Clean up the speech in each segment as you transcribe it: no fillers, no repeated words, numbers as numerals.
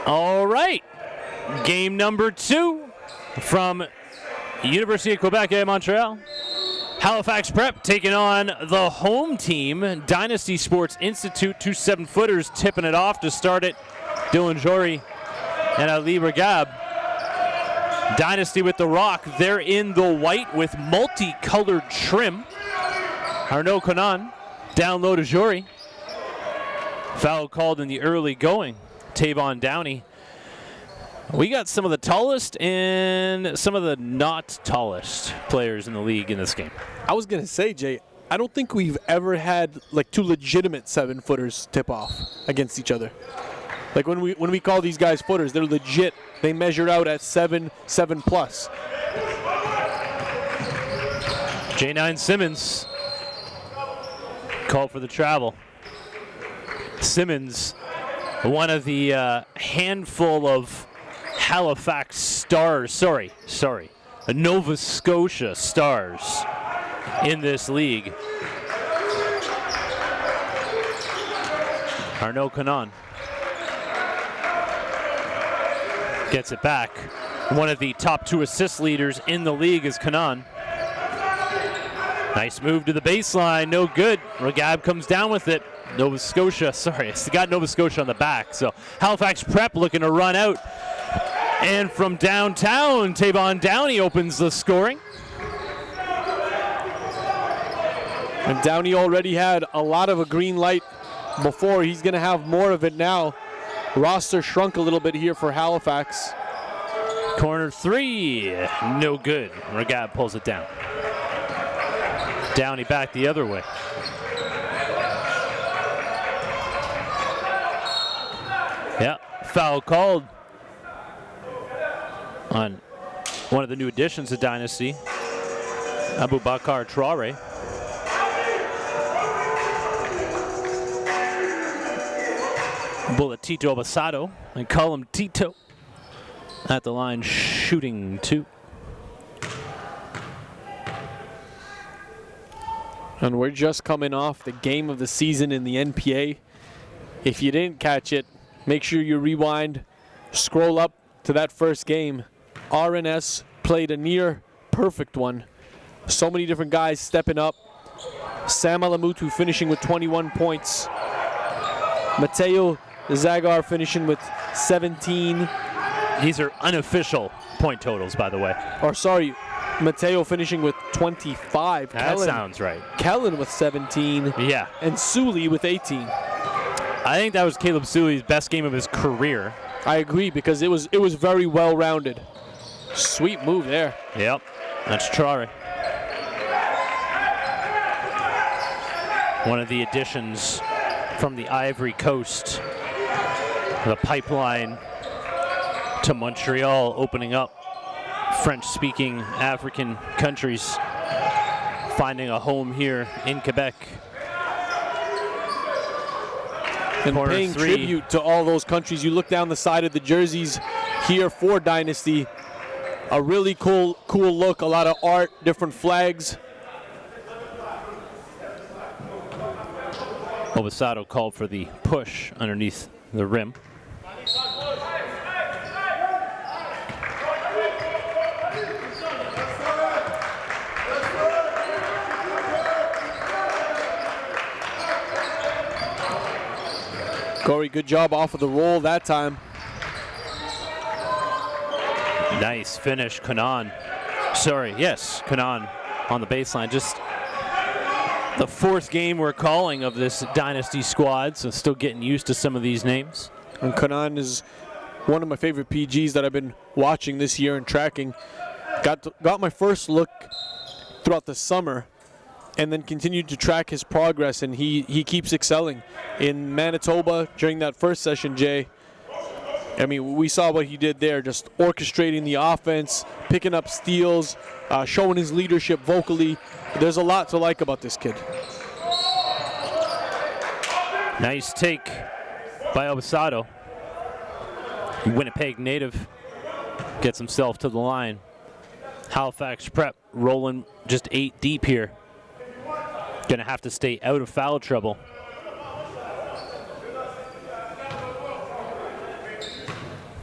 All right. Game number 2 from University of Quebec at Montreal. Halifax Prep taking on the home team, Dynasty Sports Institute. 2 7-footers tipping it off to start it. Dylan Jory and Ali Regab. Dynasty with the rock. They're in the white with multicolored trim. Arnaud Conan down low to Jory. Foul called in the early going. Tavon Downey. We got some of the tallest and some of the not tallest players in the league in this game. I was going to say, Jay, I don't think we've ever had like 2 legitimate 7-footers tip off against each other. Like when we call these guys footers, they're legit. They measure out at 7+. J9 Simmons called for the travel. Simmons, one of the handful of Halifax stars, Nova Scotia stars in this league. Arnaud Conan gets it back. One of the top 2 assist leaders in the league is Conan. Nice move to the baseline, no good. Regab comes down with it. Nova Scotia, it's got Nova Scotia on the back. So Halifax Prep looking to run out. And from downtown, Tavon Downey opens the scoring. And Downey already had a lot of a green light before. He's going to have more of it now. Roster shrunk a little bit here for Halifax. Corner 3, no good. Regab pulls it down. Downey back the other way. Yeah, foul called on one of the new additions to Dynasty, Abubakar Traore. Bullet Tito Basado, and call him Tito at the line, shooting 2. And we're just coming off the game of the season in the NPA. If you didn't catch it, make sure you rewind, scroll up to that first game. RNS played a near perfect one. So many different guys stepping up. Sam Alamutu finishing with 21 points. Mateo Zagar finishing with 17. These are unofficial point totals, by the way. Or sorry, Mateo finishing with 25. That sounds right. Kellen with 17. Yeah. And Sully with 18. I think that was Caleb Sully's best game of his career. I agree, because it was very well-rounded. Sweet move there. Yep, that's Traore. One of the additions from the Ivory Coast. The pipeline to Montreal opening up. French-speaking African countries finding a home here in Quebec. And paying tribute to all those countries. You look down the side of the jerseys here for Dynasty. A really cool look, a lot of art, different flags. Obasado called for the push underneath the rim. Corey, good job off of the roll that time. Nice finish, Conan. Conan on the baseline. Just the 4th game we're calling of this Dynasty squad, so still getting used to some of these names. And Conan is one of my favorite PGs that I've been watching this year and tracking. Got my first look throughout the summer, and then continued to track his progress, and he keeps excelling. In Manitoba during that first session, Jay, I mean, we saw what he did there, just orchestrating the offense, picking up steals, showing his leadership vocally. There's a lot to like about this kid. Nice take by Obasado. Winnipeg native gets himself to the line. Halifax Prep rolling just 8 deep here. Gonna have to stay out of foul trouble.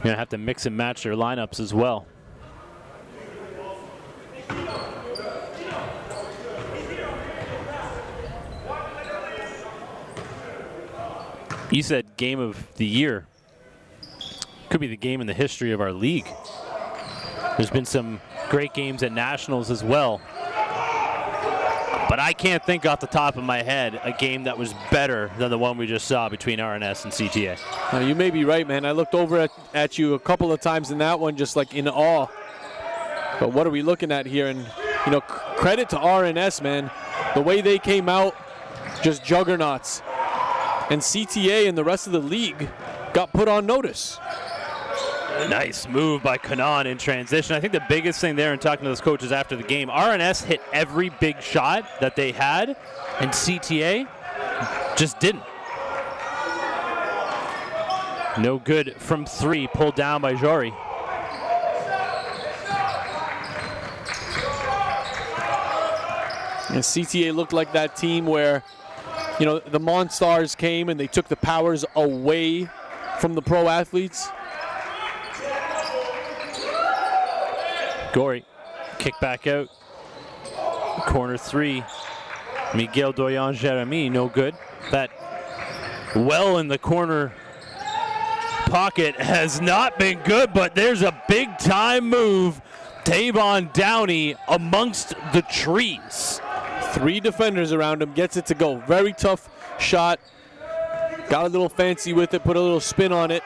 Going to have to mix and match their lineups as well. You said game of the year. Could be the game in the history of our league. There's been some great games at Nationals as well. But I can't think off the top of my head a game that was better than the one we just saw between RNS and CTA. You may be right, man. I looked over at you a couple of times in that one, just like in awe. But what are we looking at here? And, you know, credit to RNS, man. The way they came out, just juggernauts. And CTA and the rest of the league got put on notice. Nice move by Kanan in transition. I think the biggest thing there in talking to those coaches after the game, RNS hit every big shot that they had, and CTA just didn't. No good from 3, pulled down by Jory. And CTA looked like that team where, you know, the Monstars came and they took the powers away from the pro athletes. Gory, kick back out. Corner 3, Miguel Doyon Jeremy, no good. That well in the corner pocket has not been good, but there's a big time move. Tavon Downey amongst the trees. 3 defenders around him, gets it to go. Very tough shot. Got a little fancy with it, put a little spin on it.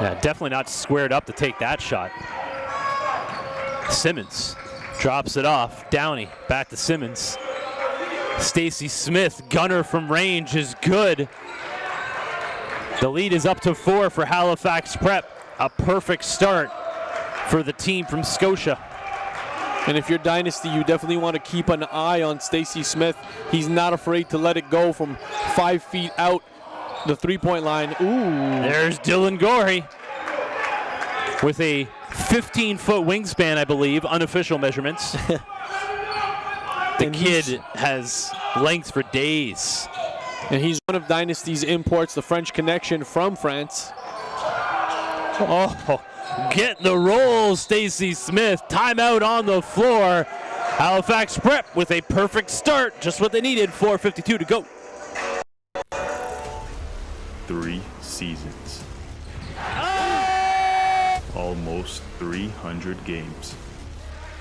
Yeah, definitely not squared up to take that shot. Simmons drops it off. Downey back to Simmons. Stacy Smith, gunner from range, is good. The lead is up to 4 for Halifax Prep. A perfect start for the team from Scotia. And if you're Dynasty, you definitely want to keep an eye on Stacy Smith. He's not afraid to let it go from 5 feet out the three-point line. Ooh. There's Dylan Gorey with a 15-foot wingspan, I believe, unofficial measurements. The kid has length for days. And he's one of Dynasty's imports, the French connection from France. Oh, get the roll, Stacy Smith. Timeout on the floor. Halifax Prep with a perfect start. Just what they needed. 4:52 to go. 3 seasons. Almost 300 games.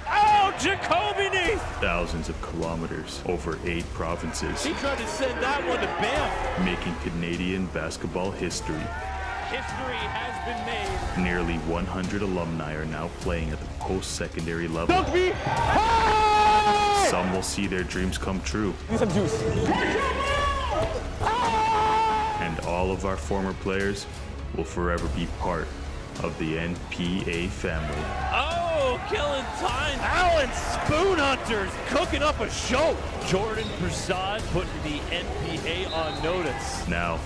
Oh, Jacoby Neath! Thousands of kilometers over 8 provinces. He tried to send that one to Banff. Making Canadian basketball history. History has been made. Nearly 100 alumni are now playing at the post-secondary level. Some will see their dreams come true. And all of our former players will forever be part of the NPA family. Oh, killing time. Alan Spoon Hunters cooking up a show. Jordan Prasad putting the NPA on notice. Now,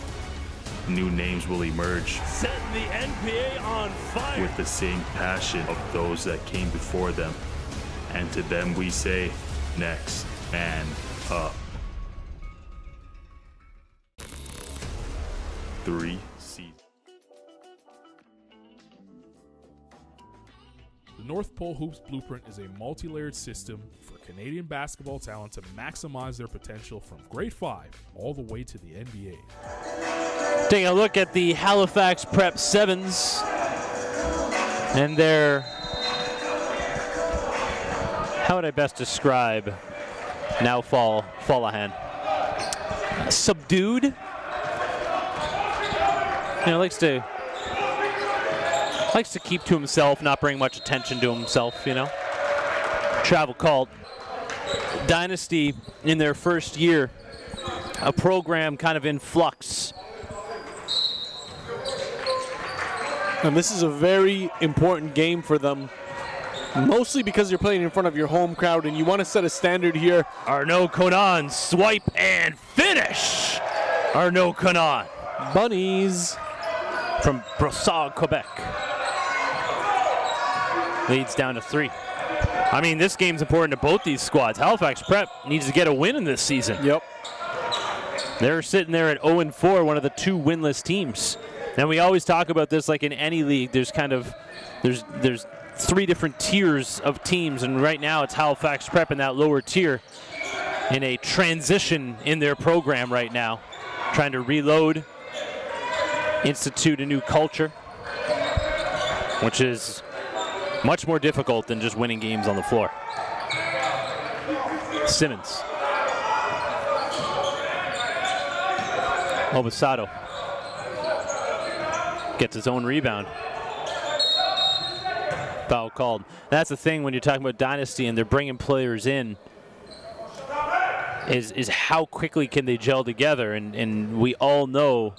new names will emerge. Setting the NPA on fire. With the same passion of those that came before them. And to them we say, next man up. 3 seasons. The North Pole Hoops Blueprint is a multi-layered system for Canadian basketball talent to maximize their potential from grade 5 all the way to the NBA. Taking a look at the Halifax Prep 7s and their, how would I best describe now Fallahan? Subdued. You know, likes to keep to himself, not bring much attention to himself, you know. Travel called. Dynasty in their first year, a program kind of in flux. And this is a very important game for them, mostly because you're playing in front of your home crowd and you want to set a standard here. Arnaud Conan, swipe and finish. Arnaud Conan. Bunnies. From Brossard, Quebec. Leads down to 3. I mean, this game's important to both these squads. Halifax Prep needs to get a win in this season. Yep. They're sitting there at 0-4, one of the 2 winless teams. And we always talk about this, like in any league, there's 3 different tiers of teams, and right now it's Halifax Prep in that lower tier in a transition in their program right now, trying to reload, institute a new culture, which is much more difficult than just winning games on the floor. Simmons. Obasado gets his own rebound. Foul called. That's the thing when you're talking about Dynasty and they're bringing players in, is how quickly can they gel together. And we all know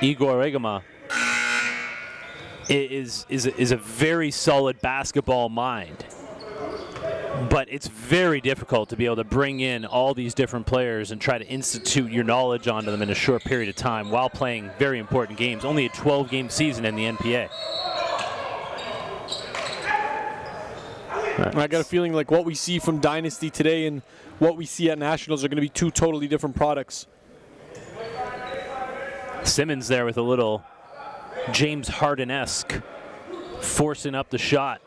Igor Regama is a very solid basketball mind. But it's very difficult to be able to bring in all these different players and try to institute your knowledge onto them in a short period of time while playing very important games. Only a 12-game season in the NPA. I got a feeling like what we see from Dynasty today and what we see at Nationals are going to be 2 totally different products. Simmons there with a little James Harden-esque forcing up the shot.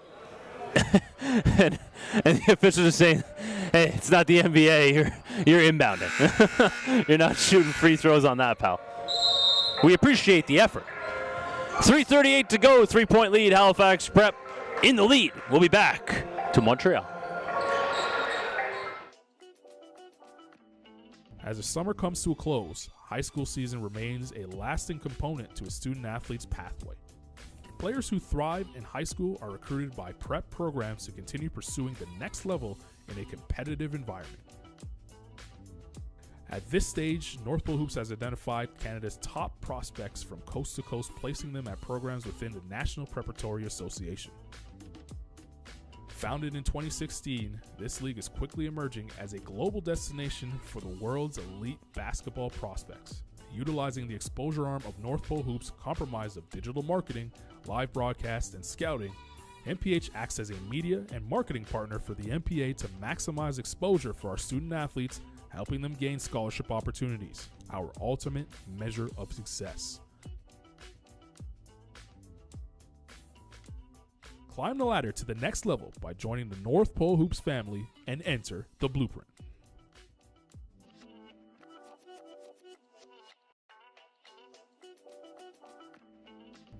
and the officials are saying, hey, it's not the NBA, you're inbounding. You're not shooting free throws on that, pal. We appreciate the effort. 3:38 to go, 3-point lead, Halifax Prep in the lead. We'll be back to Montreal. As the summer comes to a close, high school season remains a lasting component to a student-athlete's pathway. Players who thrive in high school are recruited by prep programs to continue pursuing the next level in a competitive environment. At this stage, North Pole Hoops has identified Canada's top prospects from coast to coast, placing them at programs within the National Preparatory Association. Founded in 2016, this league is quickly emerging as a global destination for the world's elite basketball prospects. Utilizing the exposure arm of North Pole Hoops, comprised of digital marketing, live broadcast, and scouting, NPH acts as a media and marketing partner for the NPA to maximize exposure for our student athletes, helping them gain scholarship opportunities, our ultimate measure of success. Climb the ladder to the next level by joining the North Pole Hoops family and enter the blueprint.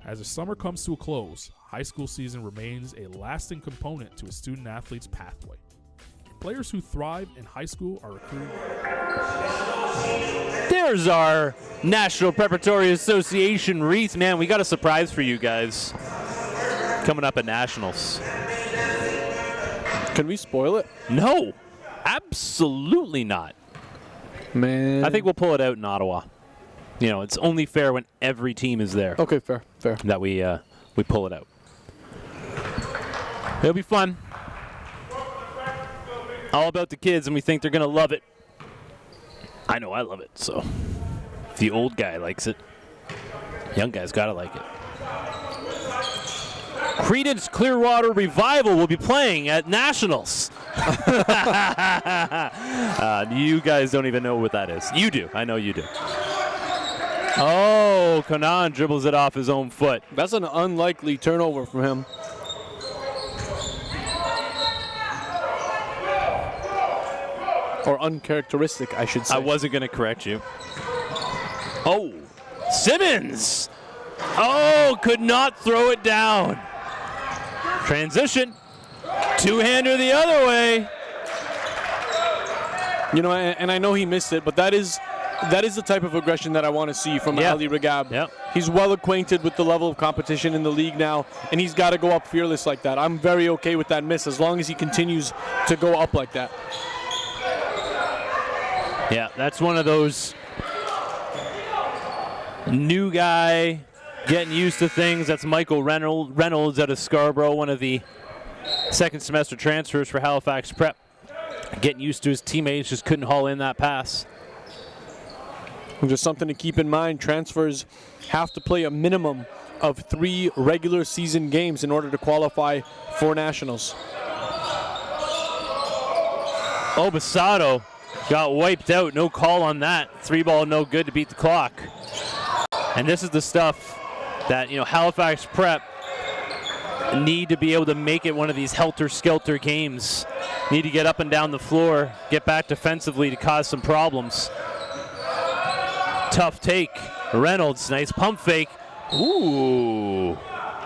As the summer comes to a close, high school season remains a lasting component to a student-athlete's pathway. Players who thrive in high school are recruited. There's our National Preparatory Association wreath. Man, we got a surprise for you guys coming up at Nationals. Can we spoil it? No, absolutely not. Man. I think we'll pull it out in Ottawa. You know, it's only fair when every team is there. Okay, fair. That we pull it out. It'll be fun. All about the kids, and we think they're going to love it. I know I love it, so if the old guy likes it, young guy's got to like it. Creedence Clearwater Revival will be playing at Nationals. You guys don't even know what that is. You do. I know you do. Oh, Conan dribbles it off his own foot. That's an unlikely turnover from him. Or uncharacteristic, I should say. I wasn't going to correct you. Oh, Simmons. Oh, could not throw it down. Transition. Two-hander the other way. You know, and I know he missed it, but that is the type of aggression that I want to see from Ali Regab. Yep. He's well acquainted with the level of competition in the league now, and he's got to go up fearless like that. I'm very okay with that miss as long as he continues to go up like that. Yeah, that's one of those new guy getting used to things. That's Michael Reynolds out of Scarborough, one of the second semester transfers for Halifax Prep. Getting used to his teammates, just couldn't haul in that pass. And just something to keep in mind, transfers have to play a minimum of 3 regular season games in order to qualify for Nationals. Obasado got wiped out. No call on that. 3 ball, no good to beat the clock. And this is the stuff that, Halifax Prep need to be able to make it one of these helter-skelter games. Need to get up and down the floor, get back defensively to cause some problems. Tough take. Reynolds, nice pump fake. Ooh,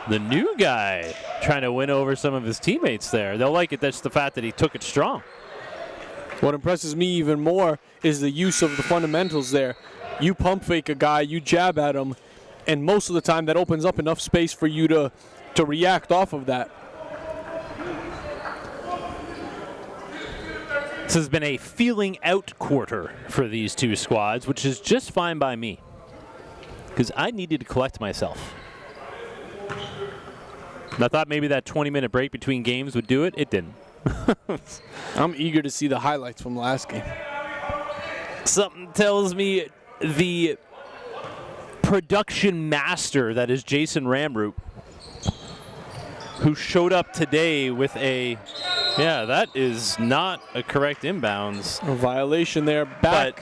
the new guy trying to win over some of his teammates there. They'll like it. That's the fact that he took it strong. What impresses me even more is the use of the fundamentals there. You pump fake a guy, you jab at him, and most of the time that opens up enough space for you to react off of that. This has been a feeling out quarter for these two squads, which is just fine by me, because I needed to collect myself. And I thought maybe that 20-minute break between games would do it. It didn't. I'm eager to see the highlights from last game. Something tells me the production master that is Jason Ramroop, who showed up today with that is not a correct inbounds. A violation there. Back. But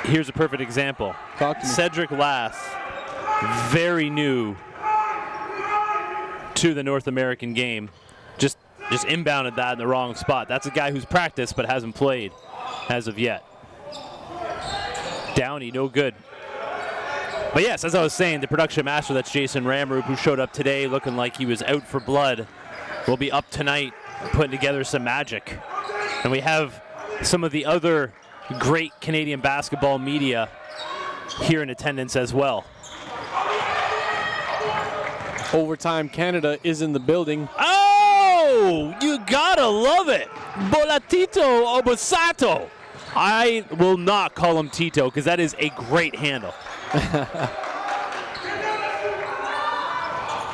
here's a perfect example. Talk to me. Cedric Lath, very new to the North American game, just inbounded that in the wrong spot. That's a guy who's practiced but hasn't played as of yet. Downey, no good. But yes, as I was saying, the production master, that's Jason Ramroop, who showed up today looking like he was out for blood, will be up tonight putting together some magic. And we have some of the other great Canadian basketball media here in attendance as well. Overtime Canada is in the building. Oh, you gotta love it. Bolatito Obasato. I will not call him Tito because that is a great handle.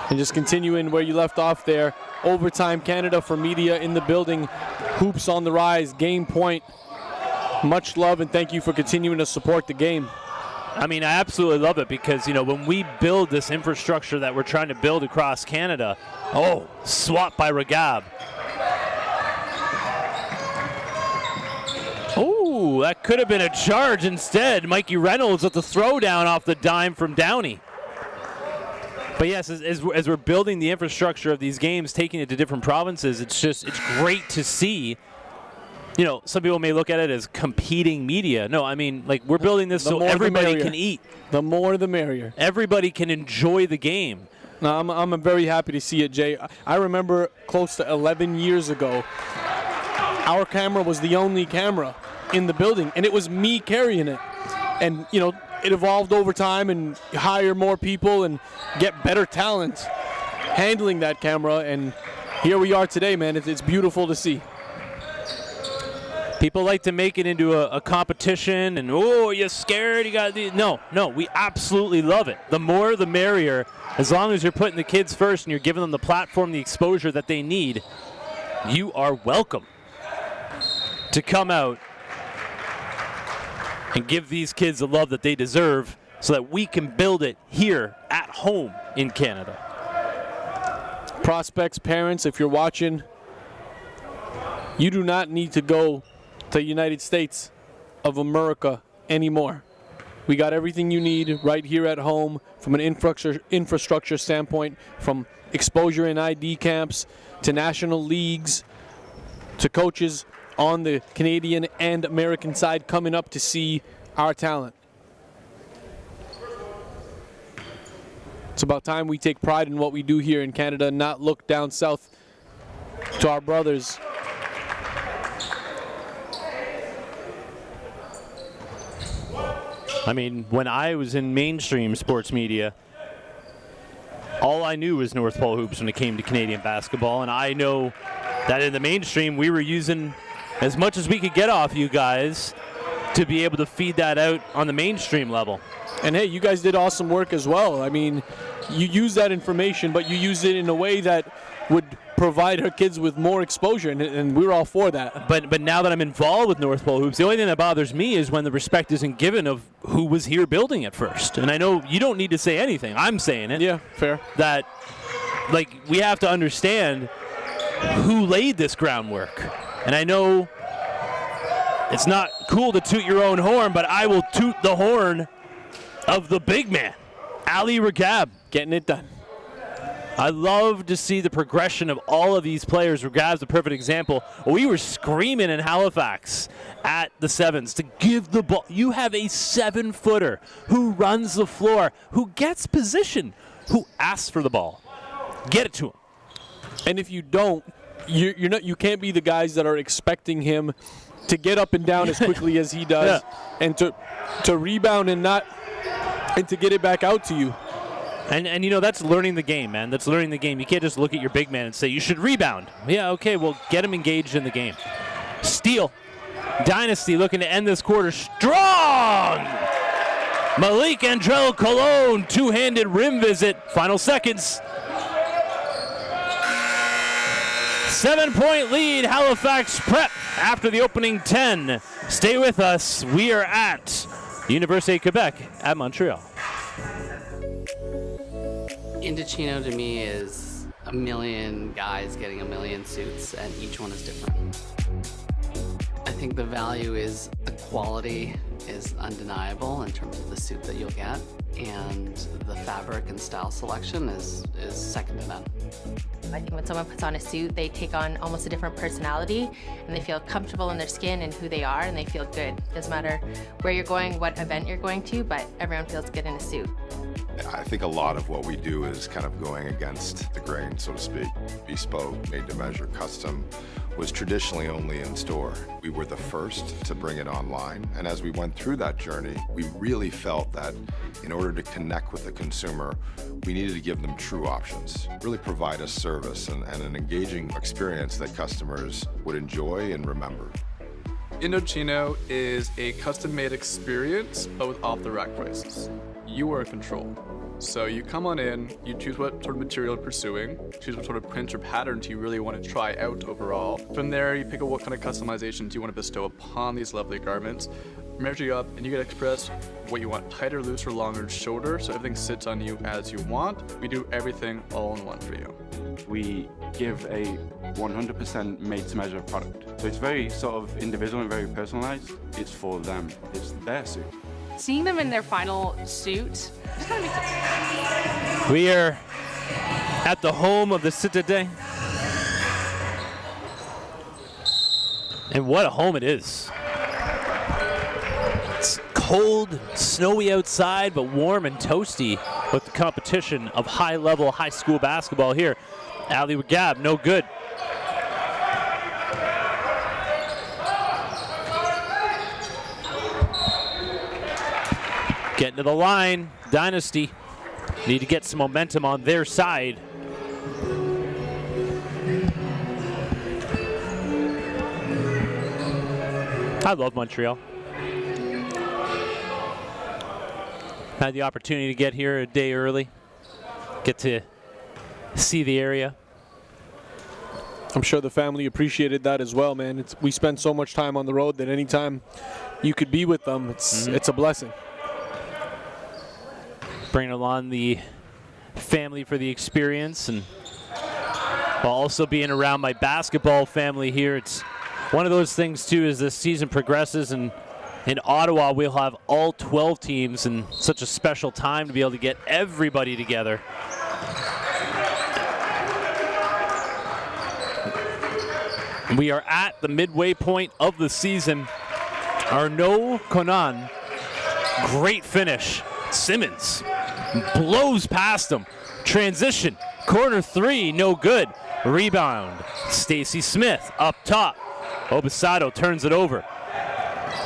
And just continuing where you left off there, Overtime Canada for media in the building. Hoops on the rise, game point. Much love and thank you for continuing to support the game. I mean, I absolutely love it because, when we build this infrastructure that we're trying to build across Canada, swat by Ragab. Oh, that could have been a charge instead. Mikey Reynolds with the throwdown off the dime from Downey. But yes, as we're building the infrastructure of these games, taking it to different provinces, it's great to see. Some people may look at it as competing media. No, I mean, we're building this so everybody can eat. The more, the merrier. Everybody can enjoy the game. No, I'm very happy to see it, Jay. I remember close to 11 years ago, our camera was the only camera in the building, and it was me carrying it. And, it evolved over time and hire more people and get better talent handling that camera. And here we are today, man. It's beautiful to see. People like to make it into a competition and, you're scared, you got to do. No, we absolutely love it. The more, the merrier. As long as you're putting the kids first and you're giving them the platform, the exposure that they need, you are welcome to come out and give these kids the love that they deserve so that we can build it here at home in Canada. Prospects, parents, if you're watching, you do not need to go to the United States of America anymore. We got everything you need right here at home from an infrastructure standpoint, from exposure in ID camps to national leagues to coaches on the Canadian and American side coming up to see our talent. It's about time we take pride in what we do here in Canada and not look down south to our brothers. I mean, when I was in mainstream sports media, all I knew was North Pole hoops when it came to Canadian basketball, and I know that in the mainstream we were using as much as we could get off you guys to be able to feed that out on the mainstream level. And hey, you guys did awesome work as well. I mean, you use that information, but you use it in a way that would provide our kids with more exposure, and we're all for that. But now that I'm involved with North Pole hoops, the only thing that bothers me is when the respect isn't given of who was here building it first. And I know you don't need to say anything. I'm saying it. Yeah, fair. That, we have to understand who laid this groundwork. And I know It's not cool to toot your own horn, but I will toot the horn of the big man, Ali Regab. Getting it done. I love to see the progression of all of these players. Regab's a perfect example. We were screaming in Halifax at the sevens to give the ball. You have a 7-footer who runs the floor, who gets position, who asks for the ball. Get it to him. And if you don't, you can't be the guys that are expecting him to get up and down as quickly as he does, and to rebound and to get it back out to you. And you know, that's learning the game, man. That's learning the game. You can't just look at your big man and say, you should rebound. Yeah, okay, well, get him engaged in the game. Steal. Dynasty looking to end this quarter strong. Malik Andrell Colon, two-handed rim visit. Final seconds. 7-point lead, Halifax Prep after the opening 10. Stay with us. We are at University of Quebec at Montreal. Endo Chino to me is a million guys getting a million suits, and each one is different. I think the value is the quality is undeniable in terms of the suit that you'll get, and the fabric and style selection is second to none. I think when someone puts on a suit, they take on almost a different personality, and they feel comfortable in their skin and who they are, and they feel good. Doesn't matter where you're going, what event you're going to, but everyone feels good in a suit. I think a lot of what we do is kind of going against the grain, so to speak. Bespoke, made to measure, custom was traditionally only in store. We were the first to bring it online, and as we went through that journey, we really felt that in order to connect with the consumer, we needed to give them true options, really provide a service and an engaging experience that customers would enjoy and remember. Endo Chino is a custom-made experience, but with off-the-rack prices. You are in control. So you come on in, you choose what sort of material you're pursuing, choose what sort of print or patterns you really want to try out overall. From there, you pick out what kind of customizations you want to bestow upon these lovely garments, measure you up, and you get to express what you want, tighter, looser, longer, shorter, so everything sits on you as you want. We do everything all in one for you. We give a 100% made-to-measure product. So it's very sort of individual and very personalized. It's for them. It's their suit. Seeing them in their final suit just kind of makes it. We are at the home of the Citadel. And what a home it is. It's cold, snowy outside, but warm and toasty with the competition of high-level, high school basketball here. Ali Regab, no good. Getting to the line, Dynasty need to get some momentum on their side. I love Montreal. Had the opportunity to get here a day early, get to see the area. I'm sure the family appreciated that as well, man. We spend so much time on the road that anytime you could be with them, it's a blessing. Bringing along the family for the experience, and while also being around my basketball family here. It's one of those things too, as this season progresses, and in Ottawa we'll have all 12 teams, and such a special time to be able to get everybody together. We are at the midway point of the season. Arnaud Conan, great finish. Simmons blows past him. Transition, corner three, no good. Rebound, Stacey Smith up top. Obisado turns it over.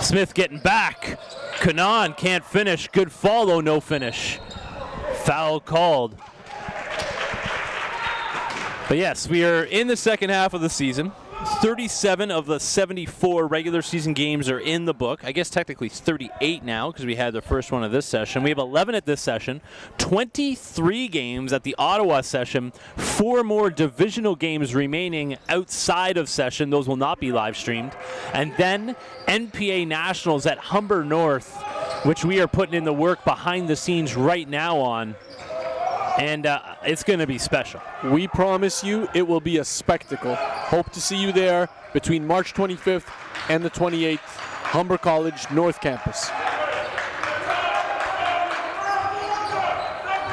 Smith getting back. Conan can't finish. Good follow, no finish. Foul called. But yes, we are in the second half of the season. 37 of the 74 regular season games are in the book. I guess technically it's 38 now because we had the first one of this session. We have 11 at this session, 23 games at the Ottawa session, 4 more divisional games remaining outside of session. Those will not be live streamed. And then NPA Nationals at Humber North, which we are putting in the work behind the scenes right now on. And it's going to be special. We promise you it will be a spectacle. Hope to see you there between March 25th and the 28th, Humber College North Campus.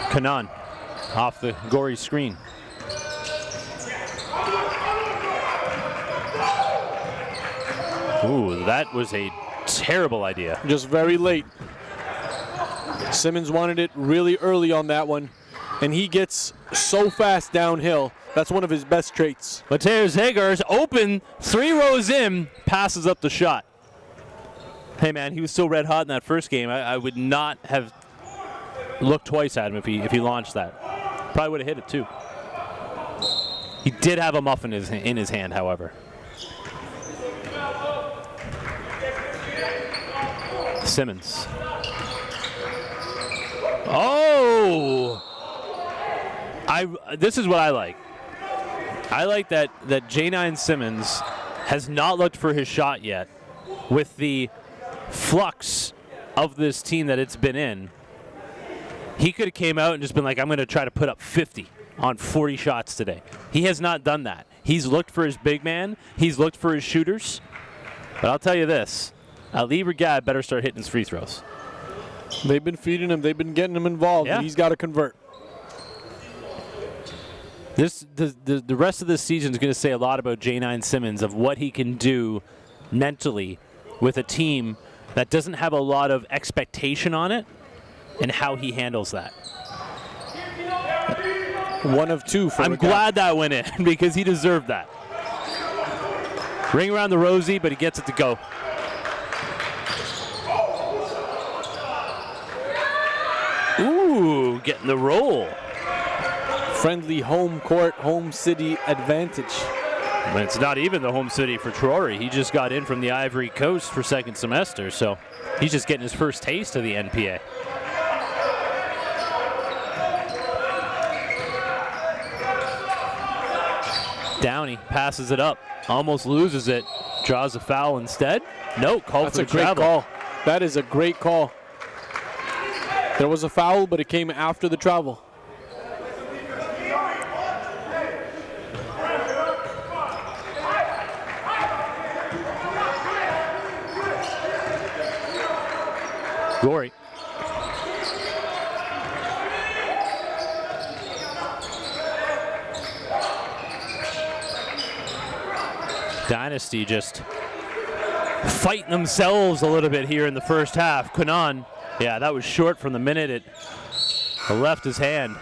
Kanan off the gory screen. Ooh, that was a terrible idea. Just very late. Simmons wanted it really early on that one, and he gets so fast downhill. That's one of his best traits. Mateusz Hagar's open, 3 rows in, passes up the shot. Hey man, he was so red hot in that first game. I would not have looked twice at him if he launched that. Probably would have hit it too. He did have a muffin in his hand, however. Simmons. Oh! This is what I like. I like that J9 Simmons has not looked for his shot yet. With the flux of this team that it's been in, he could have came out and just been like, I'm going to try to put up 50 on 40 shots today. He has not done that. He's looked for his big man. He's looked for his shooters. But I'll tell you this, Ali Regad better start hitting his free throws. They've been feeding him. They've been getting him involved. Yeah. And he's got to convert. The rest of this season is going to say a lot about J9 Simmons, of what he can do mentally with a team that doesn't have a lot of expectation on it, and how he handles that. 1 of 2 for I'm glad that went in because he deserved that. Ring around the rosy, but he gets it to go. Ooh, getting the roll. Friendly home court, home city advantage. But it's not even the home city for Trory. He just got in from the Ivory Coast for second semester, so he's just getting his first taste of the NPA. Downey passes it up, almost loses it, draws a foul instead. No, call That's for a the great travel. call. That is a great call. There was a foul, but it came after the travel. Gorey. Dynasty just fighting themselves a little bit here in the first half. Kanan, yeah, that was short from the minute it left his hand.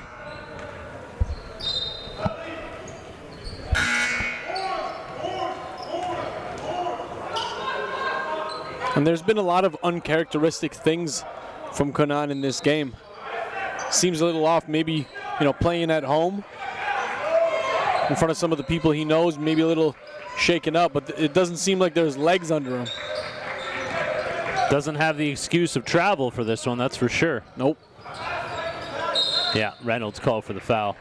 And there's been a lot of uncharacteristic things from Kanan in this game. Seems a little off, maybe, playing at home in front of some of the people he knows, maybe a little shaken up, but it doesn't seem like there's legs under him. Doesn't have the excuse of travel for this one, that's for sure. Nope. Yeah, Reynolds called for the foul.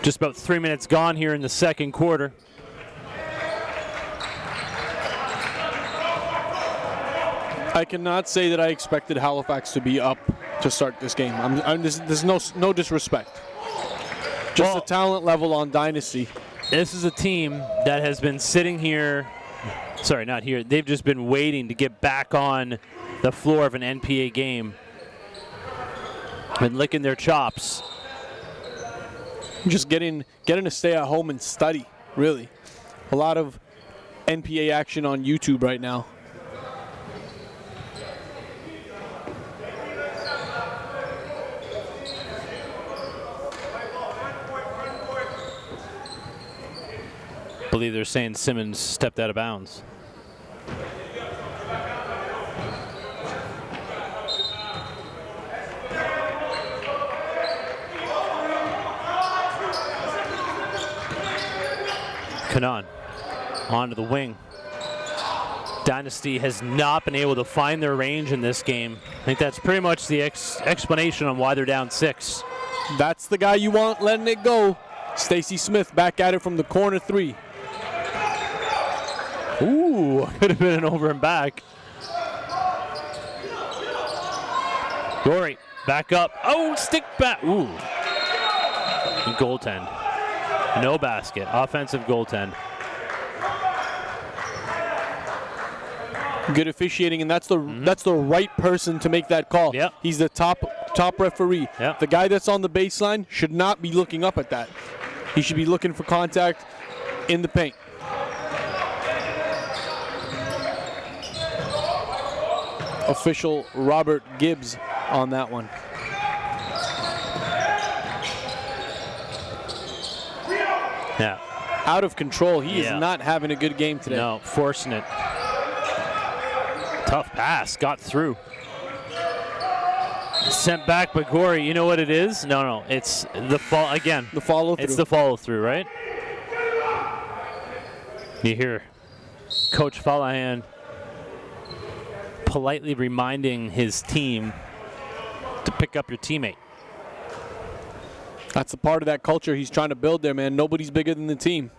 Just about 3 minutes gone here in the second quarter. I cannot say that I expected Halifax to be up to start this game. There's no disrespect. Just the talent level on Dynasty. This is a team that has been sitting here, sorry, not here, they've just been waiting to get back on the floor of an NPA game. Been licking their chops. Just getting to stay at home and study, really. A lot of NPA action on YouTube right now. I believe they're saying Simmons stepped out of bounds. Kanan onto the wing. Dynasty has not been able to find their range in this game. I think that's pretty much the explanation on why they're down 6. That's the guy you want letting it go. Stacey Smith back at it from the corner 3. Ooh, could have been an over and back. Gorey, back up. Oh, stick back. Ooh. Goaltend. No basket. Offensive goaltend. Good officiating, and that's the right person to make that call. Yep. He's the top referee. Yep. The guy that's on the baseline should not be looking up at that. He should be looking for contact in the paint. Official Robert Gibbs on that one. Yeah. Out of control. He is not having a good game today. No, forcing it. Tough pass, got through. Sent back by Gorey. You know what it is? No, it's the fall again. The follow through. It's the follow through, right? You hear Coach Fallahan politely reminding his team to pick up your teammate. That's a part of that culture he's trying to build there, man. Nobody's bigger than the team.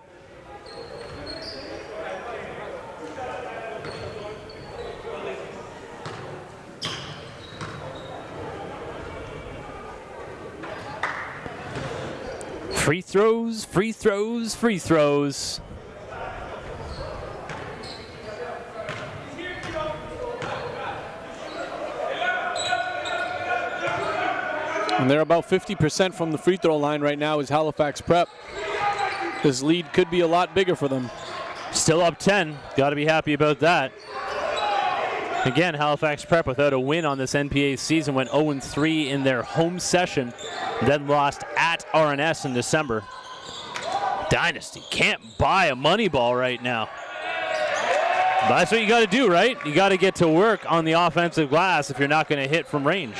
Free throws, free throws, free throws. And they're about 50% from the free throw line right now is Halifax Prep. This lead could be a lot bigger for them. Still up 10. Got to be happy about that. Again, Halifax Prep without a win on this NPA season went 0-3 in their home session, then lost at RNS in December. Dynasty can't buy a money ball right now. But that's what you got to do, right? You got to get to work on the offensive glass if you're not going to hit from range.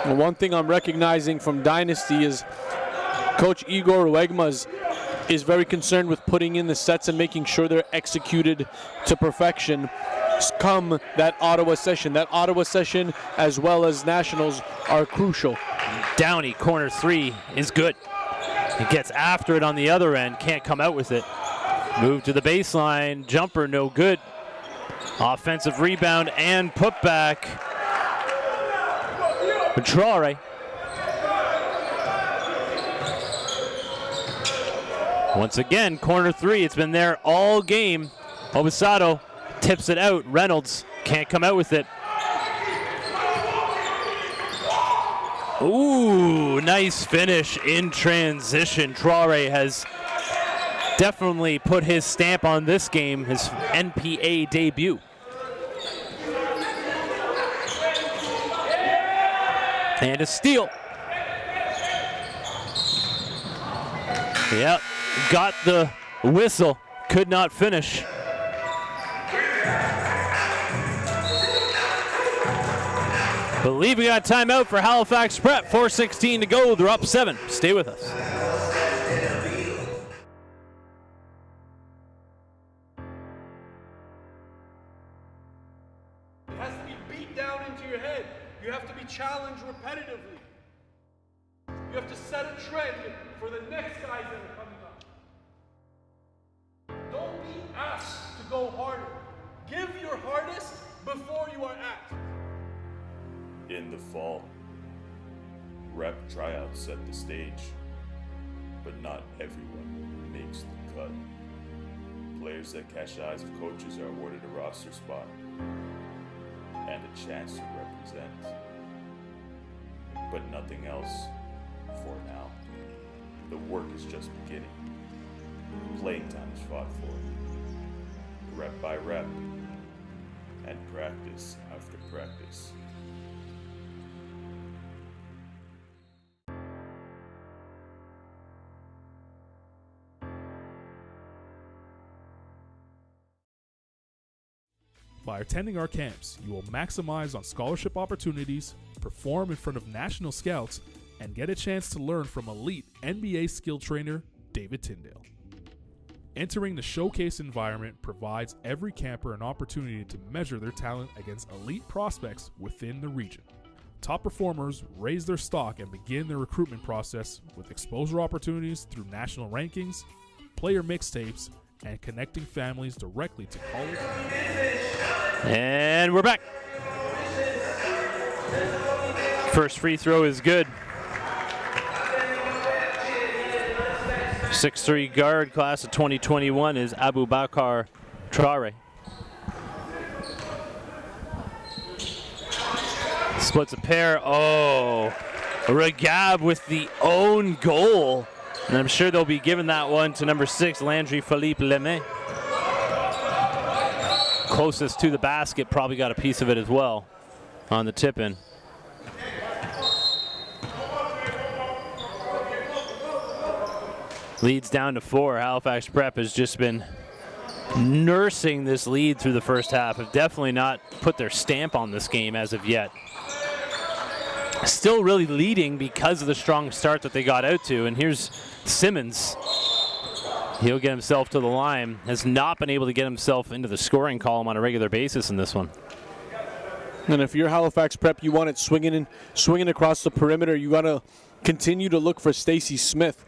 Well, one thing I'm recognizing from Dynasty is Coach Igor Ruegma is very concerned with putting in the sets and making sure they're executed to perfection come that Ottawa session. That Ottawa session as well as Nationals are crucial. Downey, corner 3 is good. He gets after it on the other end, can't come out with it. Move to the baseline, jumper no good. Offensive rebound and putback. Traore. Once again, corner 3. It's been there all game. Obisado tips it out. Reynolds can't come out with it. Ooh, nice finish in transition. Traore has definitely put his stamp on this game, his NPA debut. And a steal. Yep, got the whistle, could not finish. Believe we got a timeout for Halifax Prep. 4:16 to go, they're up 7. Stay with us. It has to be beat down into your head. You have to be challenged repetitively. You have to set a trend for the next guys that are coming up. Don't be asked to go harder. Give your hardest before you are asked. In the fall, rep tryouts set the stage, but not everyone makes the cut. Players that catch the eyes of coaches are awarded a roster spot and a chance to represent, but nothing else for now. The work is just beginning. Playing time is fought for, rep by rep, and practice after practice. By attending our camps, you will maximize on scholarship opportunities, perform in front of national scouts, and get a chance to learn from elite NBA skill trainer David Tyndale. Entering the showcase environment provides every camper an opportunity to measure their talent against elite prospects within the region. Top performers raise their stock and begin their recruitment process with exposure opportunities through national rankings, player mixtapes, and connecting families directly to college. And we're back. First free throw is good. 6'3" guard, class of 2021 is Abubakar Traore. Splits a pair. Oh, Regab with the own goal. And I'm sure they'll be giving that one to number 6, Landry Philippe Lemay. Closest to the basket, probably got a piece of it as well on the tip-in. Leads down to 4. Halifax Prep has just been nursing this lead through the first half. Have definitely not put their stamp on this game as of yet. Still really leading because of the strong start that they got out to. And here's Simmons. He'll get himself to the line. Has not been able to get himself into the scoring column on a regular basis in this one. And if you're Halifax Prep, you want it swinging across the perimeter. You got to continue to look for Stacey Smith.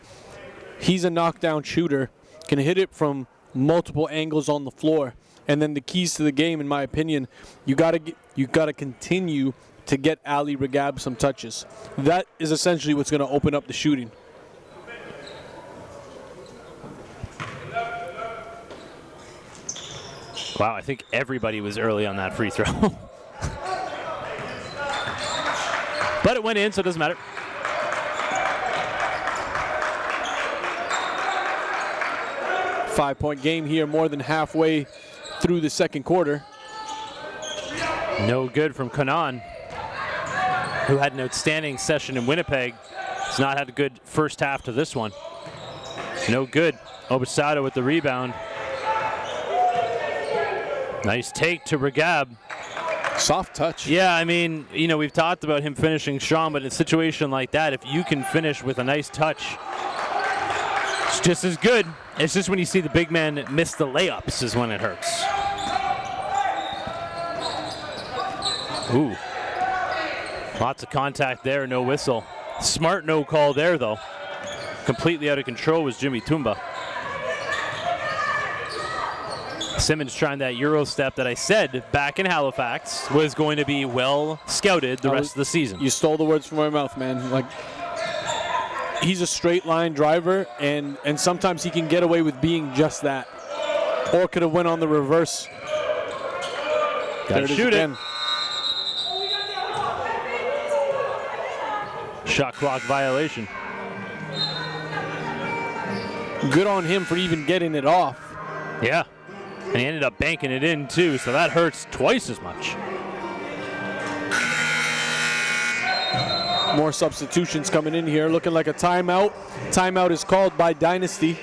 He's a knockdown shooter, can hit it from multiple angles on the floor. And then the keys to the game, in my opinion, you got to continue to get Ali Regab some touches. That is essentially what's going to open up the shooting. Wow, I think everybody was early on that free throw. But it went in, so it doesn't matter. Five-point game here, more than halfway through the second quarter. No good from Kanan, who had an outstanding session in Winnipeg. Has not had a good first half to this one. No good. Obasado with the rebound. Nice take to Regab. Soft touch. Yeah, I mean, you know, we've talked about him finishing strong, but in a situation like that, if you can finish with a nice touch, it's just as good. It's just when you see the big man miss the layups is when it hurts. Ooh. Lots of contact there, no whistle. Smart no call there, though. Completely out of control was Jimmy Tumba. Simmons trying that Euro step that I said back in Halifax was going to be well scouted the rest of the season. You stole the words from my mouth, man. Like, he's a straight line driver, and sometimes he can get away with being just that. Or could have went on the reverse. Gotta shoot it. Shot clock violation. Good on him for even getting it off. Yeah. And he ended up banking it in too, so that hurts twice as much. More substitutions coming in here, looking like a timeout. Timeout is called by Dynasty.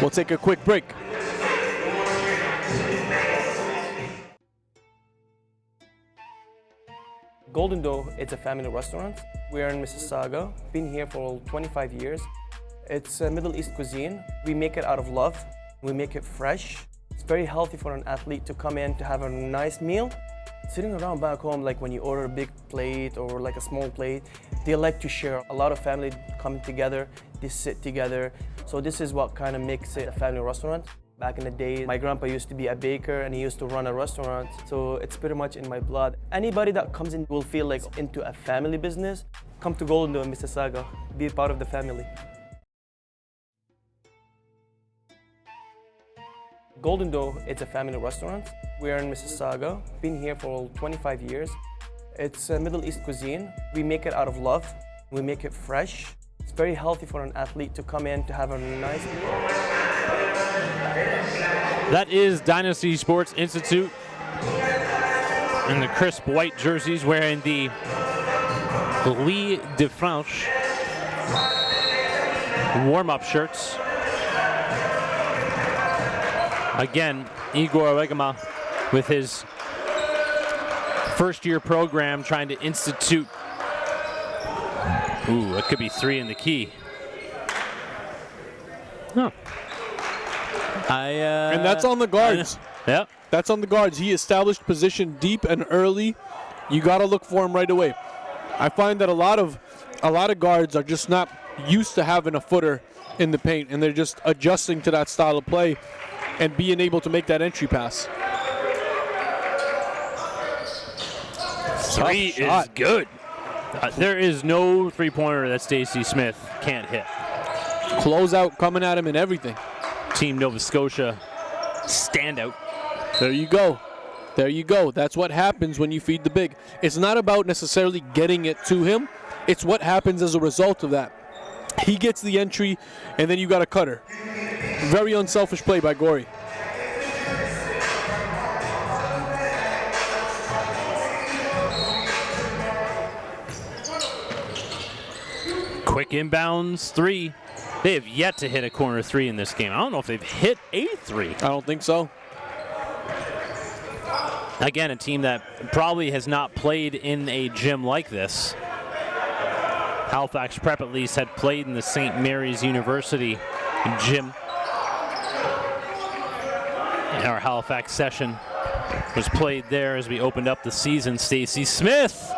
We'll take a quick break. Golden Dough, it's a family restaurant. We're in Mississauga, been here for 25 years. It's a Middle East cuisine. We make it out of love. We make it fresh. It's very healthy for an athlete to come in to have a nice meal. Sitting around back home, like when you order a big plate or like a small plate, they like to share. A lot of family come together, they sit together. So this is what kind of makes it a family restaurant. Back in the day, my grandpa used to be a baker and he used to run a restaurant. So it's pretty much in my blood. Anybody that comes in will feel like into a family business. Come to Golden Dough in Mississauga, be a part of the family. Golden Dough, it's a family restaurant. We're in Mississauga, been here for 25 years. It's a Middle East cuisine. We make it out of love. We make it fresh. It's very healthy for an athlete to come in to have a nice meal. That is Dynasty Sports Institute in the crisp white jerseys wearing the Louis de France warm-up shirts. Again, Igor Olegama with his first-year program trying to institute. Ooh, it could be 3 in the key. Huh. And that's on the guards. Yep. That's on the guards. He established position deep and early. You got to look for him right away. I find that a lot of guards are just not used to having a footer in the paint, and they're just adjusting to that style of play and being able to make that entry pass. Three is good. There is no three-pointer that Stacey Smith can't hit. Closeout coming at him and everything. Team Nova Scotia standout. There you go. There you go. That's what happens when you feed the big. It's not about necessarily getting it to him. It's what happens as a result of that. He gets the entry, and then you got a cutter. Very unselfish play by Gorey. Quick inbounds, three. They have yet to hit a corner three in this game. I don't know if they've hit a three. I don't think so. Again, a team that probably has not played in a gym like this. Halifax Prep at least had played in the St. Mary's University gym. And our Halifax session was played there as we opened up the season. Stacey Smith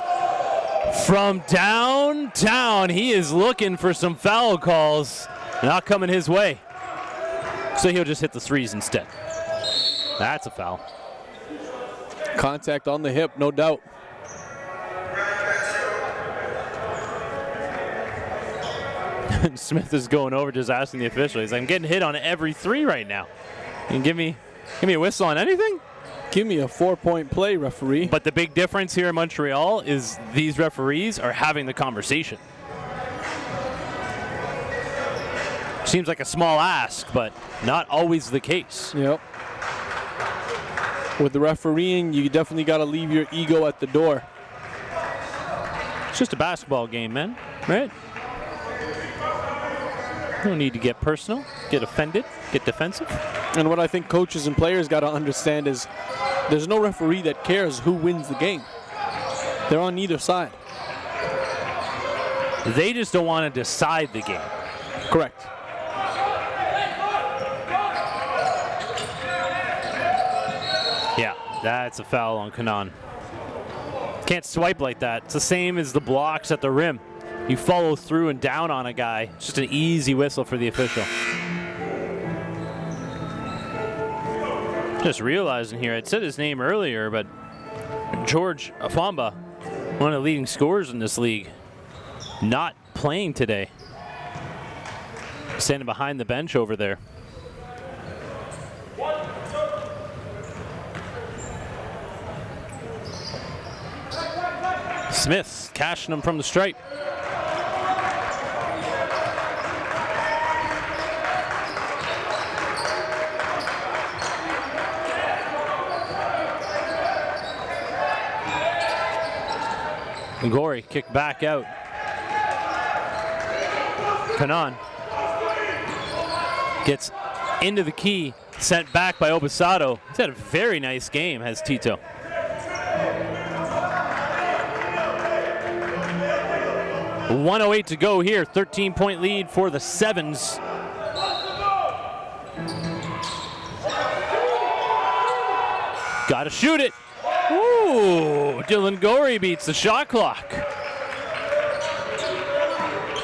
from downtown. He is looking for some foul calls. Not coming his way. So he'll just hit the threes instead. That's a foul. Contact on the hip, no doubt. Smith is going over just asking the official. He's like, I'm getting hit on every three right now. You can give me a whistle on anything? Give me a 4-point play, referee. But the big difference here in Montreal is these referees are having the conversation. Seems like a small ask, but not always the case. Yep. With the refereeing, you definitely got to leave your ego at the door. It's just a basketball game, man, right? No need to get personal, get offended, get defensive. And what I think coaches and players got to understand is there's no referee that cares who wins the game. They're on either side. They just don't want to decide the game. Correct. Yeah, that's a foul on Kanan. Can't swipe like that. It's the same as the blocks at the rim. You follow through and down on a guy. It's just an easy whistle for the official. Just realizing here, I'd said his name earlier, but George Afamba, one of the leading scorers in this league, not playing today. Standing behind the bench over there. Smith cashing him from the stripe. Gorey kicked back out. Kanan gets into the key, sent back by Obasato. He's had a very nice game, has Tito. .108 to go here, 13-point lead for the Sevens. Gotta shoot it. Ooh, Dylan Gorey beats the shot clock.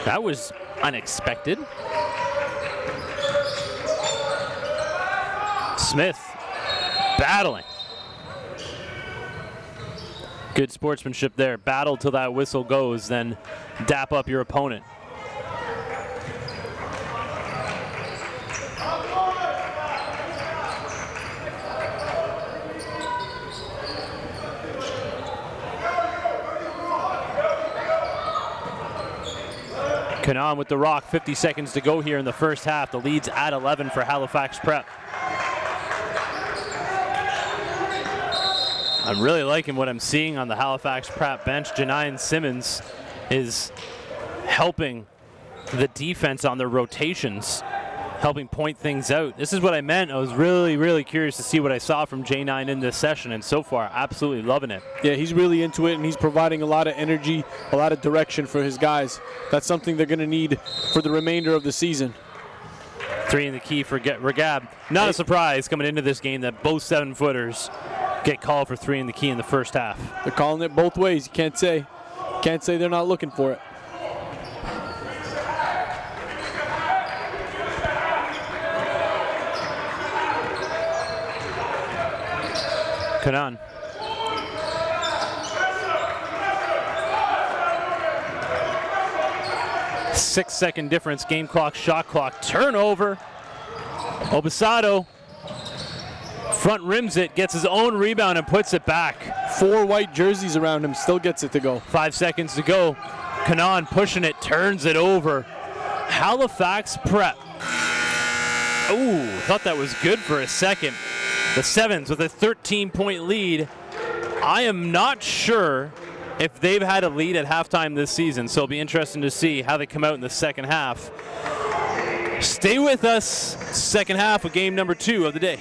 That was unexpected. Smith battling. Good sportsmanship there. Battle till that whistle goes, then dap up your opponent. Kanan with the rock, 50 seconds to go here in the first half. The lead's at 11 for Halifax Prep. I'm really liking what I'm seeing on the Halifax Prep bench. Janine Simmons is helping the defense on their rotations, helping point things out. This is what I meant. I was really curious to see what I saw from J9 in this session, and so far, absolutely loving it. Yeah, he's really into it, and he's providing a lot of energy, a lot of direction for his guys. That's something they're going to need for the remainder of the season. 3 in the key for Regab. Not a surprise coming into this game that both 7-footers get called for 3 in the key in the first half. They're calling it both ways. You can't can't say they're not looking for it. Kanan. Six-second difference, game clock, shot clock, turnover. Obisado front rims it, gets his own rebound and puts it back. 4 white jerseys around him, still gets it to go. 5 seconds to go. Kanan pushing it, turns it over. Halifax Prep. Ooh, thought that was good for a second. The Sevens with a 13-point lead. I am not sure if they've had a lead at halftime this season, so it'll be interesting to see how they come out in the second half. Stay with us. Second half of game number 2 of the day.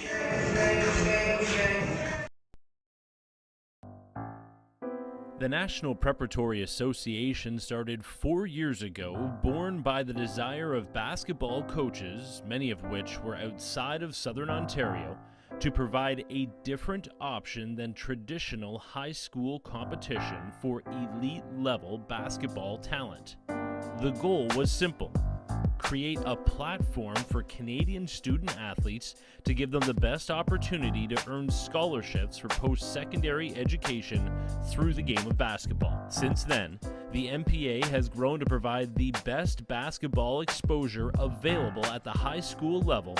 The National Preparatory Association started 4 years ago, born by the desire of basketball coaches, many of which were outside of Southern Ontario, to provide a different option than traditional high school competition for elite-level basketball talent. The goal was simple: create a platform for Canadian student athletes to give them the best opportunity to earn scholarships for post-secondary education through the game of basketball. Since then, the NPA has grown to provide the best basketball exposure available at the high school level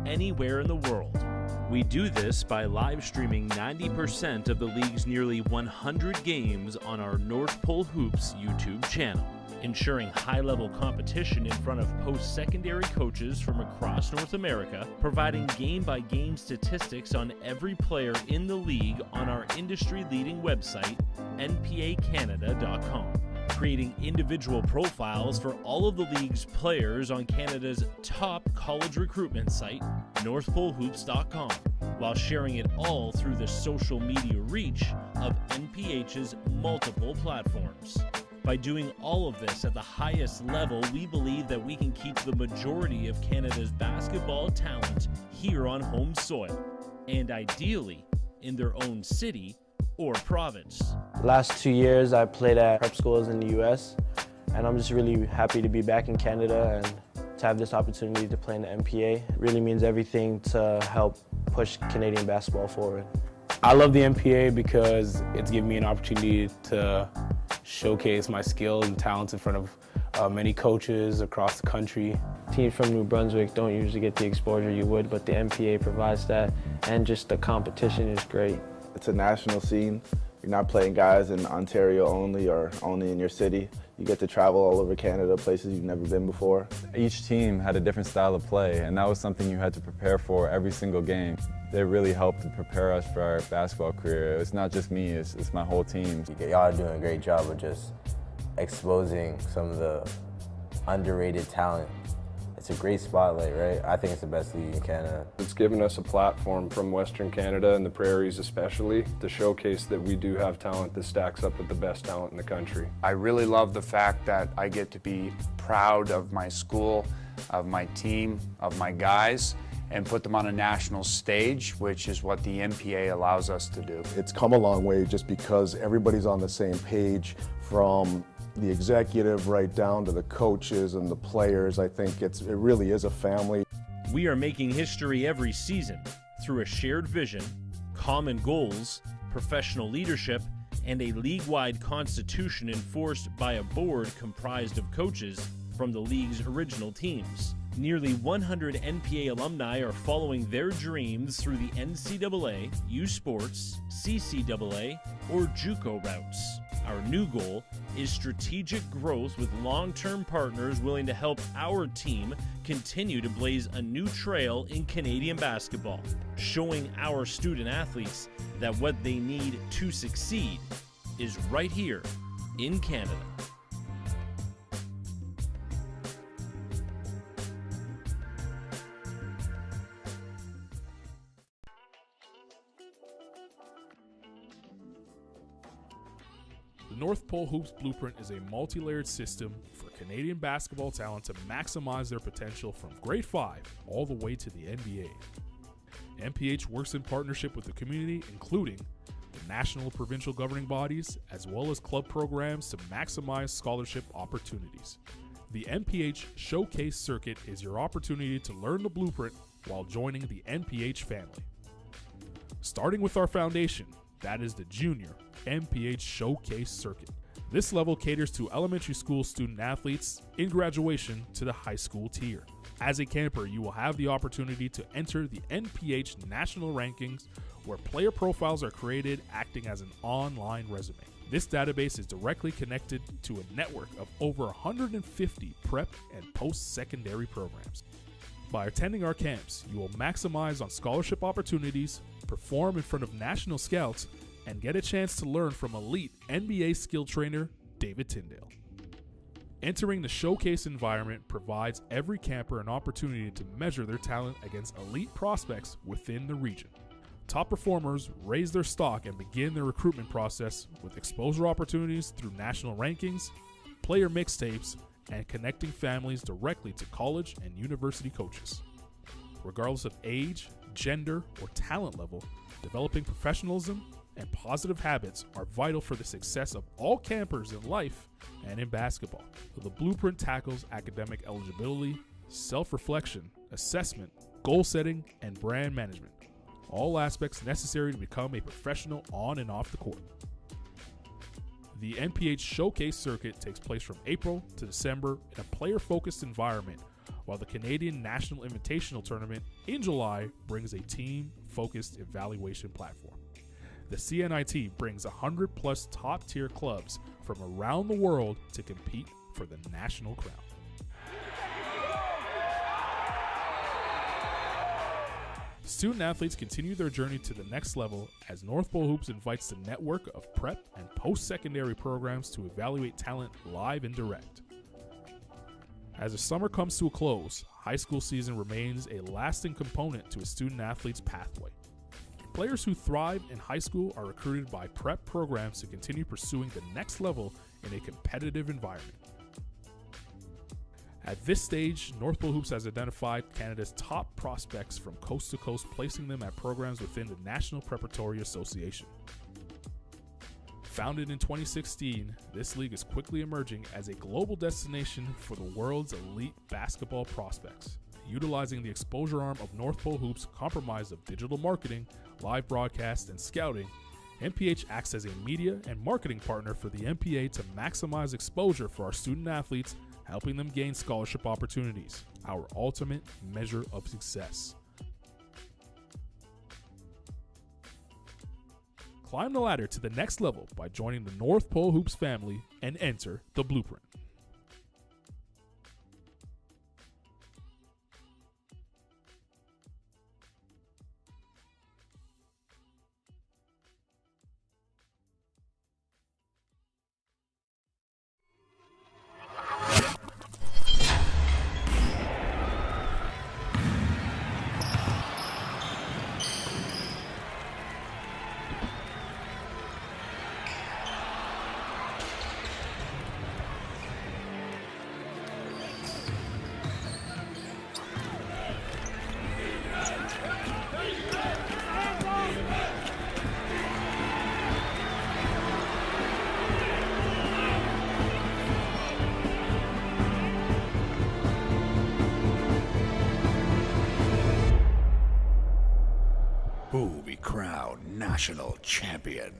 anywhere in the world. We do this by live streaming 90% of the league's nearly 100 games on our North Pole Hoops YouTube channel, ensuring high-level competition in front of post-secondary coaches from across North America, providing game-by-game statistics on every player in the league on our industry-leading website, npacanada.com, creating individual profiles for all of the league's players on Canada's top college recruitment site, northpolehoops.com, while sharing it all through the social media reach of NPH's multiple platforms. By doing all of this at the highest level, we believe that we can keep the majority of Canada's basketball talent here on home soil, and ideally in their own city or province. The last 2 years I played at prep schools in the US, and I'm just really happy to be back in Canada and to have this opportunity to play in the NPA. It really means everything to help push Canadian basketball forward. I love the NPA because it's given me an opportunity to showcase my skills and talents in front of many coaches across the country. Teams from New Brunswick don't usually get the exposure you would, but the NPA provides that, and just the competition is great. It's a national scene. You're not playing guys in Ontario only or only in your city. You get to travel all over Canada, places you've never been before. Each team had a different style of play, and that was something you had to prepare for every single game. They really helped to prepare us for our basketball career. It's not just me, it's my whole team. Y'all are doing a great job of just exposing some of the underrated talent. It's a great spotlight, right? I think it's the best league in Canada. It's given us a platform from Western Canada and the prairies especially to showcase that we do have talent that stacks up with the best talent in the country. I really love the fact that I get to be proud of my school, of my team, of my guys, and put them on a national stage, which is what the NPA allows us to do. It's come a long way just because everybody's on the same page, from the executive right down to the coaches and the players. I think it really is a family. We are making history every season through a shared vision, common goals, professional leadership, and a league-wide constitution enforced by a board comprised of coaches from the league's original teams. Nearly 100 NPA alumni are following their dreams through the NCAA, U Sports, CCAA, or JUCO routes. Our new goal is strategic growth with long-term partners willing to help our team continue to blaze a new trail in Canadian basketball, showing our student athletes that what they need to succeed is right here in Canada. The North Pole Hoops Blueprint is a multi-layered system for Canadian basketball talent to maximize their potential from grade 5 all the way to the NBA. NPH works in partnership with the community, including the national provincial governing bodies, as well as club programs to maximize scholarship opportunities. The NPH Showcase Circuit is your opportunity to learn the blueprint while joining the NPH family. Starting with our foundation, that is the Junior NPH Showcase Circuit. This level caters to elementary school student athletes in graduation to the high school tier. As a camper, you will have the opportunity to enter the NPH national rankings, where player profiles are created acting as an online resume. This database is directly connected to a network of over 150 prep and post-secondary programs. By attending our camps, you will maximize on scholarship opportunities, perform in front of national scouts, and get a chance to learn from elite NBA skill trainer David Tyndale. Entering the showcase environment provides every camper an opportunity to measure their talent against elite prospects within the region. Top performers raise their stock and begin their recruitment process with exposure opportunities through national rankings, player mixtapes, and connecting families directly to college and university coaches. Regardless of age, gender, or talent level, developing professionalism and positive habits are vital for the success of all campers in life and in basketball. The blueprint tackles academic eligibility, self-reflection, assessment, goal setting, and brand management, all aspects necessary to become a professional on and off the court. The NPH Showcase Circuit takes place from April to December in a player-focused environment, while the Canadian National Invitational Tournament in July brings a team-focused evaluation platform. The CNIT brings 100-plus top-tier clubs from around the world to compete for the national crown. Student athletes continue their journey to the next level as North Pole Hoops invites the network of prep and post-secondary programs to evaluate talent live and direct. As the summer comes to a close, high school season remains a lasting component to a student athlete's pathway. Players who thrive in high school are recruited by prep programs to continue pursuing the next level in a competitive environment. At this stage, North Pole Hoops has identified Canada's top prospects from coast to coast, placing them at programs within the National Preparatory Association. Founded in 2016, this league is quickly emerging as a global destination for the world's elite basketball prospects. Utilizing the exposure arm of North Pole Hoops, comprised of digital marketing, live broadcast, and scouting, NPH acts as a media and marketing partner for the NPA to maximize exposure for our student athletes, helping them gain scholarship opportunities, our ultimate measure of success. Climb the ladder to the next level by joining the North Pole Hoops family and enter the blueprint. Who will be crowned national champion?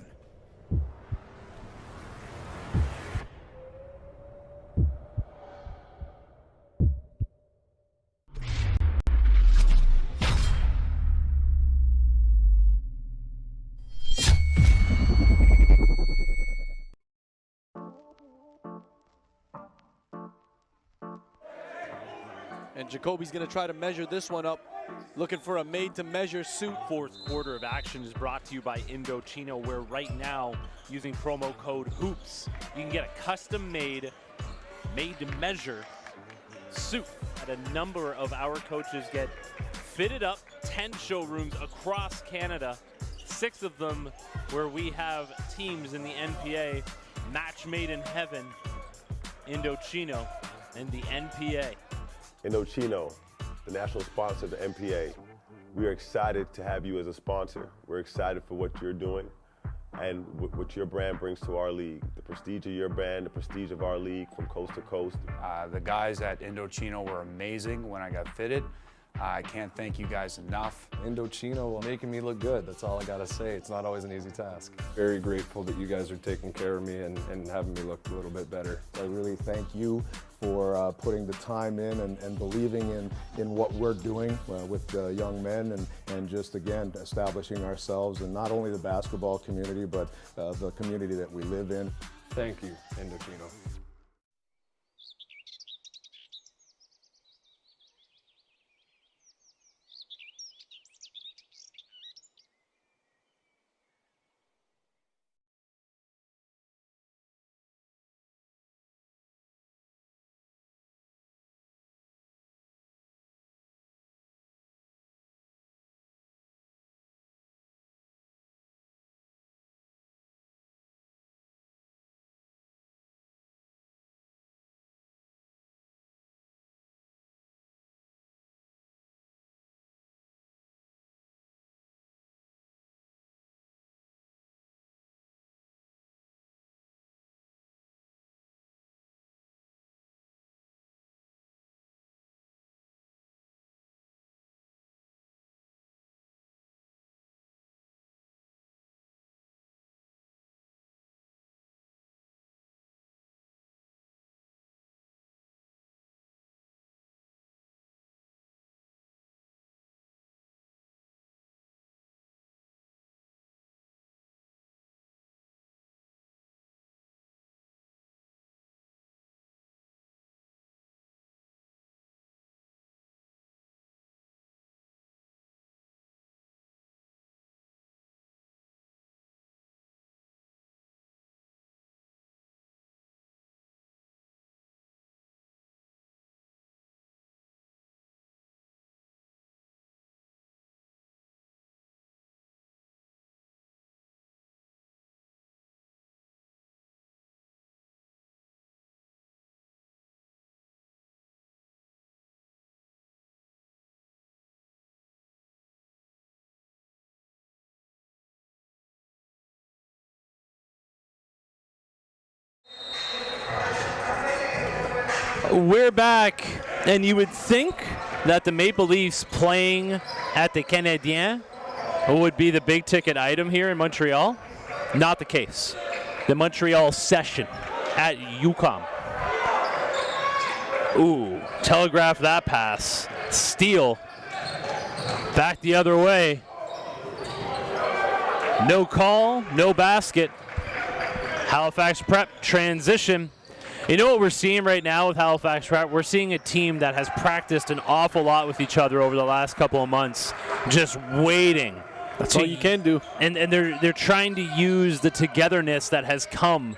And Jacoby's going to try to measure this one up, looking for a made-to-measure suit. Fourth quarter of action is brought to you by Endo Chino, where right now, using promo code HOOPS, you can get a custom-made, made-to-measure suit. And a number of our coaches get fitted up, 10 showrooms across Canada, 6 of them where we have teams in the NPA, match made in heaven, Endo Chino and the NPA. Endo Chino, the national sponsor of the NPA. We are excited to have you as a sponsor. We're excited for what you're doing. and what your brand brings to our league. The prestige of your brand, the prestige of our league from coast to coast. The guys at Endo Chino were amazing when I got fitted. I can't thank you guys enough. Endo Chino making me look good. That's all I gotta say. It's not always an easy task. Very grateful that you guys are taking care of me and having me look a little bit better. I really thank you for putting the time in and believing in what we're doing with the young men and just, again, establishing ourselves in not only the basketball community, but the community that we live in. Thank you, Endo Chino. We're back, and you would think that the Maple Leafs playing at the Canadien would be the big ticket item here in Montreal. Not the case. The Montreal session at UQAM. Ooh, telegraph that pass. Steal. Back the other way. No call, no basket. Halifax Prep transition. You know what we're seeing right now with Halifax Prep? We're seeing a team that has practiced an awful lot with each other over the last couple of months, just waiting. That's all you can do. And they're trying to use the togetherness that has come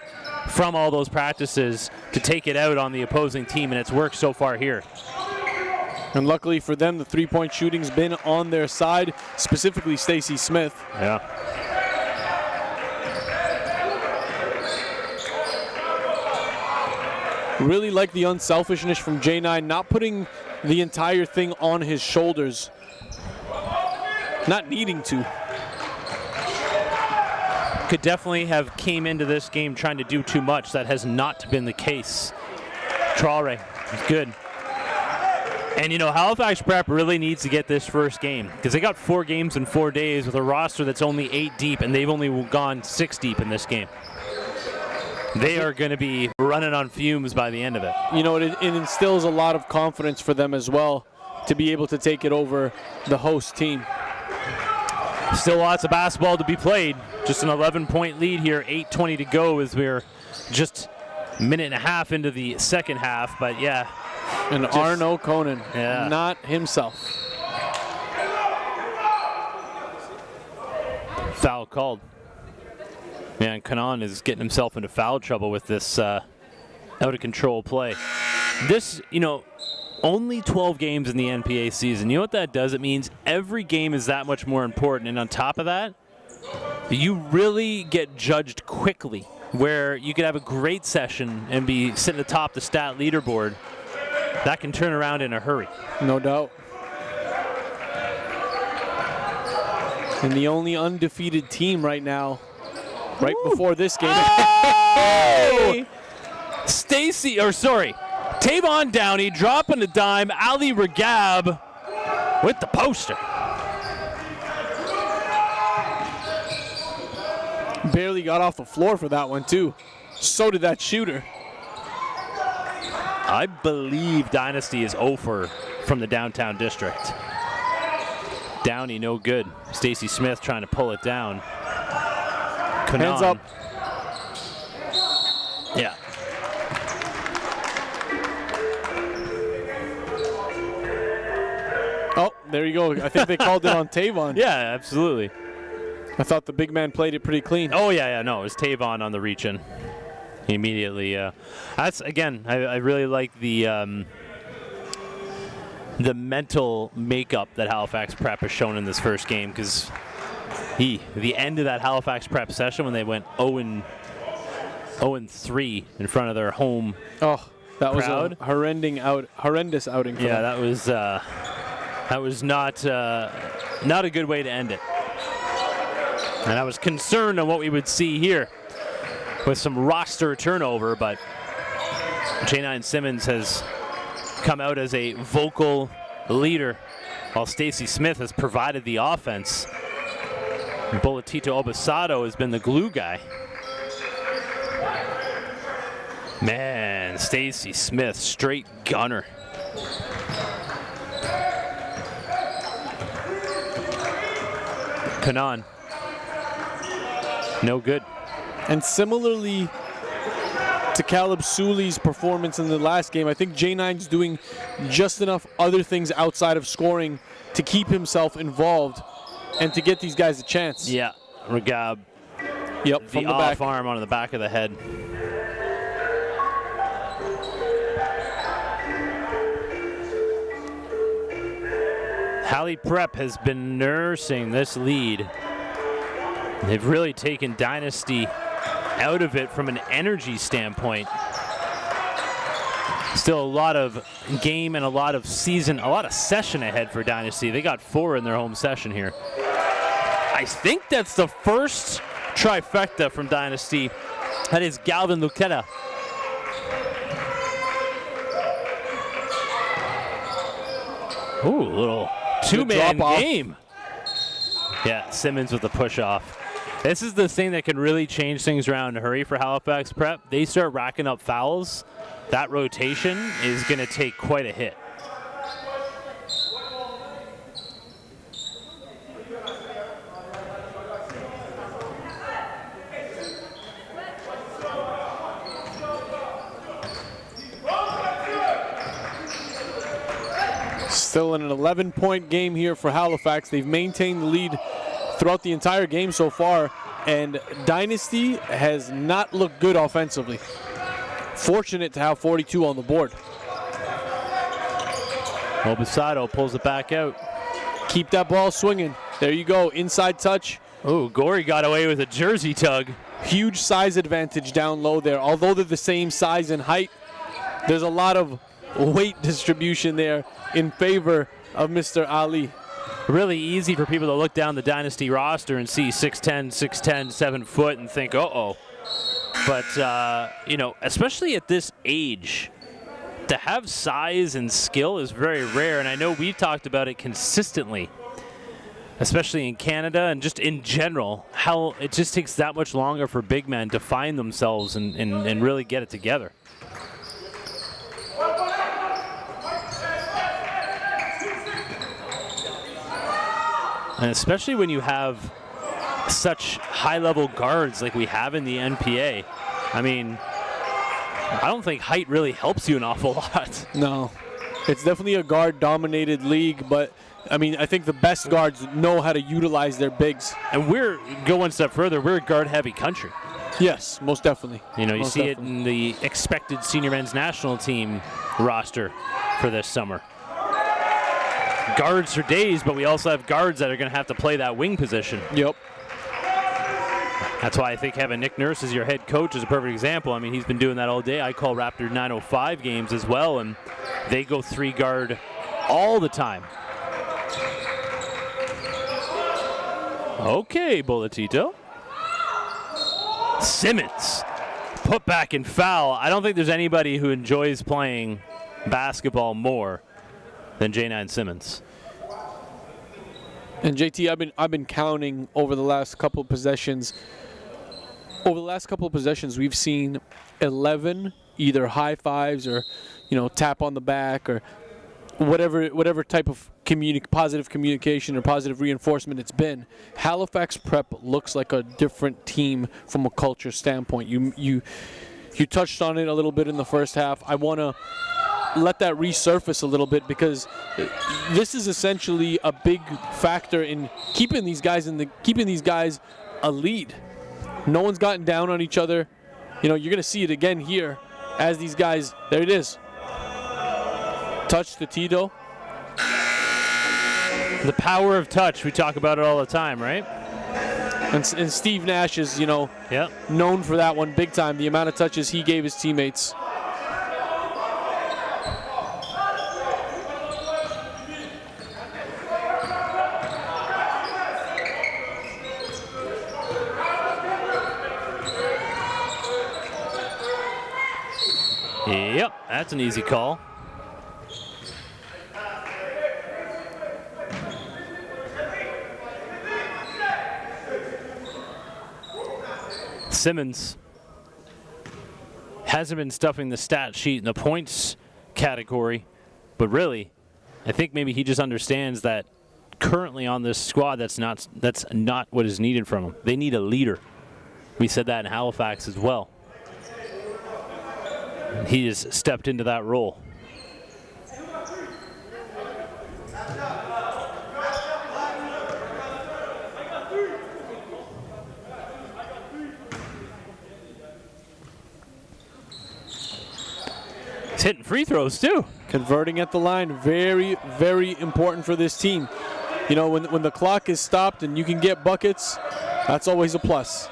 from all those practices to take it out on the opposing team, and it's worked so far here. And luckily for them, the three-point shooting's been on their side, specifically Stacey Smith. Yeah. Really like the unselfishness from J9, not putting the entire thing on his shoulders. Not needing to. Could definitely have came into this game trying to do too much. That has not been the case. Traore is good. And, you know, Halifax Prep really needs to get this first game because they got 4 games in 4 days with a roster that's only 8 deep, and they've only gone 6 deep in this game. They are going to be running on fumes by the end of it. You know, it instills a lot of confidence for them as well to be able to take it over the host team. Still lots of basketball to be played. Just an 11-point lead here, 8:20 to go as we're just a minute and a half into the second half. But, yeah. And Arno Conan, not himself. Foul called. Man, Kanan is getting himself into foul trouble with this out-of-control play. This, you know, only 12 games in the NPA season. You know what that does? It means every game is that much more important. And on top of that, you really get judged quickly, where you could have a great session and be sitting at the top of the stat leaderboard. That can turn around in a hurry. No doubt. And the only undefeated team right now right before this game. Oh! Tavon Downey dropping a dime. Ali Regab with the poster. Barely got off the floor for that one, too. So did that shooter. I believe Dynasty is 0 from the downtown district. Downey, no good. Stacey Smith trying to pull it down. Hands up. Yeah. Oh, there you go. I think they called it on Tavon. Yeah, absolutely. I thought the big man played it pretty clean. Oh, yeah, no. It was Tavon on the reach-in. Immediately. That's, again, I really like the mental makeup that Halifax Prep has shown in this first game, because the end of that Halifax Prep session when they went 0-3 in front of their home crowd. Was a horrendous outing for them. That was not a good way to end it. And I was concerned on what we would see here with some roster turnover, but J9 Simmons has come out as a vocal leader, while Stacey Smith has provided the offense. Boletito Obasado has been the glue guy. Man, Stacey Smith, straight gunner. Kanan. No good. And similarly to Caleb Sully's performance in the last game, I think J9's doing just enough other things outside of scoring to keep himself involved and to get these guys a chance. Yeah, Regab. Yep, from the off back. arm on the back of the head. Hali Prep has been nursing this lead. They've really taken Dynasty out of it from an energy standpoint. Still a lot of game and a lot of season, a lot of session ahead for Dynasty. They got 4 in their home session here. I think that's the first trifecta from Dynasty. That is Galvin Luqueta. Ooh, a little two-man game. Yeah, Simmons with the push-off. This is the thing that can really change things around in a hurry for Halifax Prep. They start racking up fouls. That rotation is going to take quite a hit. Still in an 11-point game here for Halifax. They've maintained the lead throughout the entire game so far, and Dynasty has not looked good offensively. Fortunate to have 42 on the board. Obasado pulls it back out. Keep that ball swinging. There you go, inside touch. Ooh, Gorey got away with a jersey tug. Huge size advantage down low there. Although they're the same size and height, there's a lot of weight distribution there in favor of Mr. Ali. Really easy for people to look down the Dynasty roster and see 6'10", 7 foot and think, uh-oh. But, you know, especially at this age, to have size and skill is very rare. And I know we've talked about it consistently, especially in Canada and just in general, how it just takes that much longer for big men to find themselves and really get it together. And especially when you have such high-level guards like we have in the NPA. I mean, I don't think height really helps you an awful lot. No. It's definitely a guard-dominated league, but, I mean, I think the best guards know how to utilize their bigs. And we're, go one step further, we're a guard-heavy country. Yes, most definitely. You know, you Most see definitely. it in the expected senior men's national team roster for this summer. Guards for days, but we also have guards that are going to have to play that wing position. Yep. That's why I think having Nick Nurse as your head coach is a perfect example. I mean, he's been doing that all day. I call Raptor 905 games as well, and they go 3-guard all the time. Okay, Boletito. Simmons, put back and foul. I don't think there's anybody who enjoys playing basketball more than J9 Simmons. And JT, I've been counting over the last couple of possessions. Over the last couple of possessions, we've seen 11 either high fives or, tap on the back or whatever type of positive communication or positive reinforcement it's been. Halifax Prep looks like a different team from a culture standpoint. You touched on it a little bit in the first half. I want to let that resurface a little bit because this is essentially a big factor in keeping these guys a lead. No one's gotten down on each other. You're going to see it again here as these guys. There it is. Touch to Tito. The power of touch. We talk about it all the time, right? And Steve Nash is, known for that one big time. The amount of touches he gave his teammates. Yep, that's an easy call. Simmons hasn't been stuffing the stat sheet in the points category, but really, I think maybe he just understands that currently on this squad, that's not what is needed from him. They need a leader. We said that in Halifax as well. He has stepped into that role. He's hitting free throws too. Converting at the line, very, very important for this team. When the clock is stopped and you can get buckets, that's always a plus.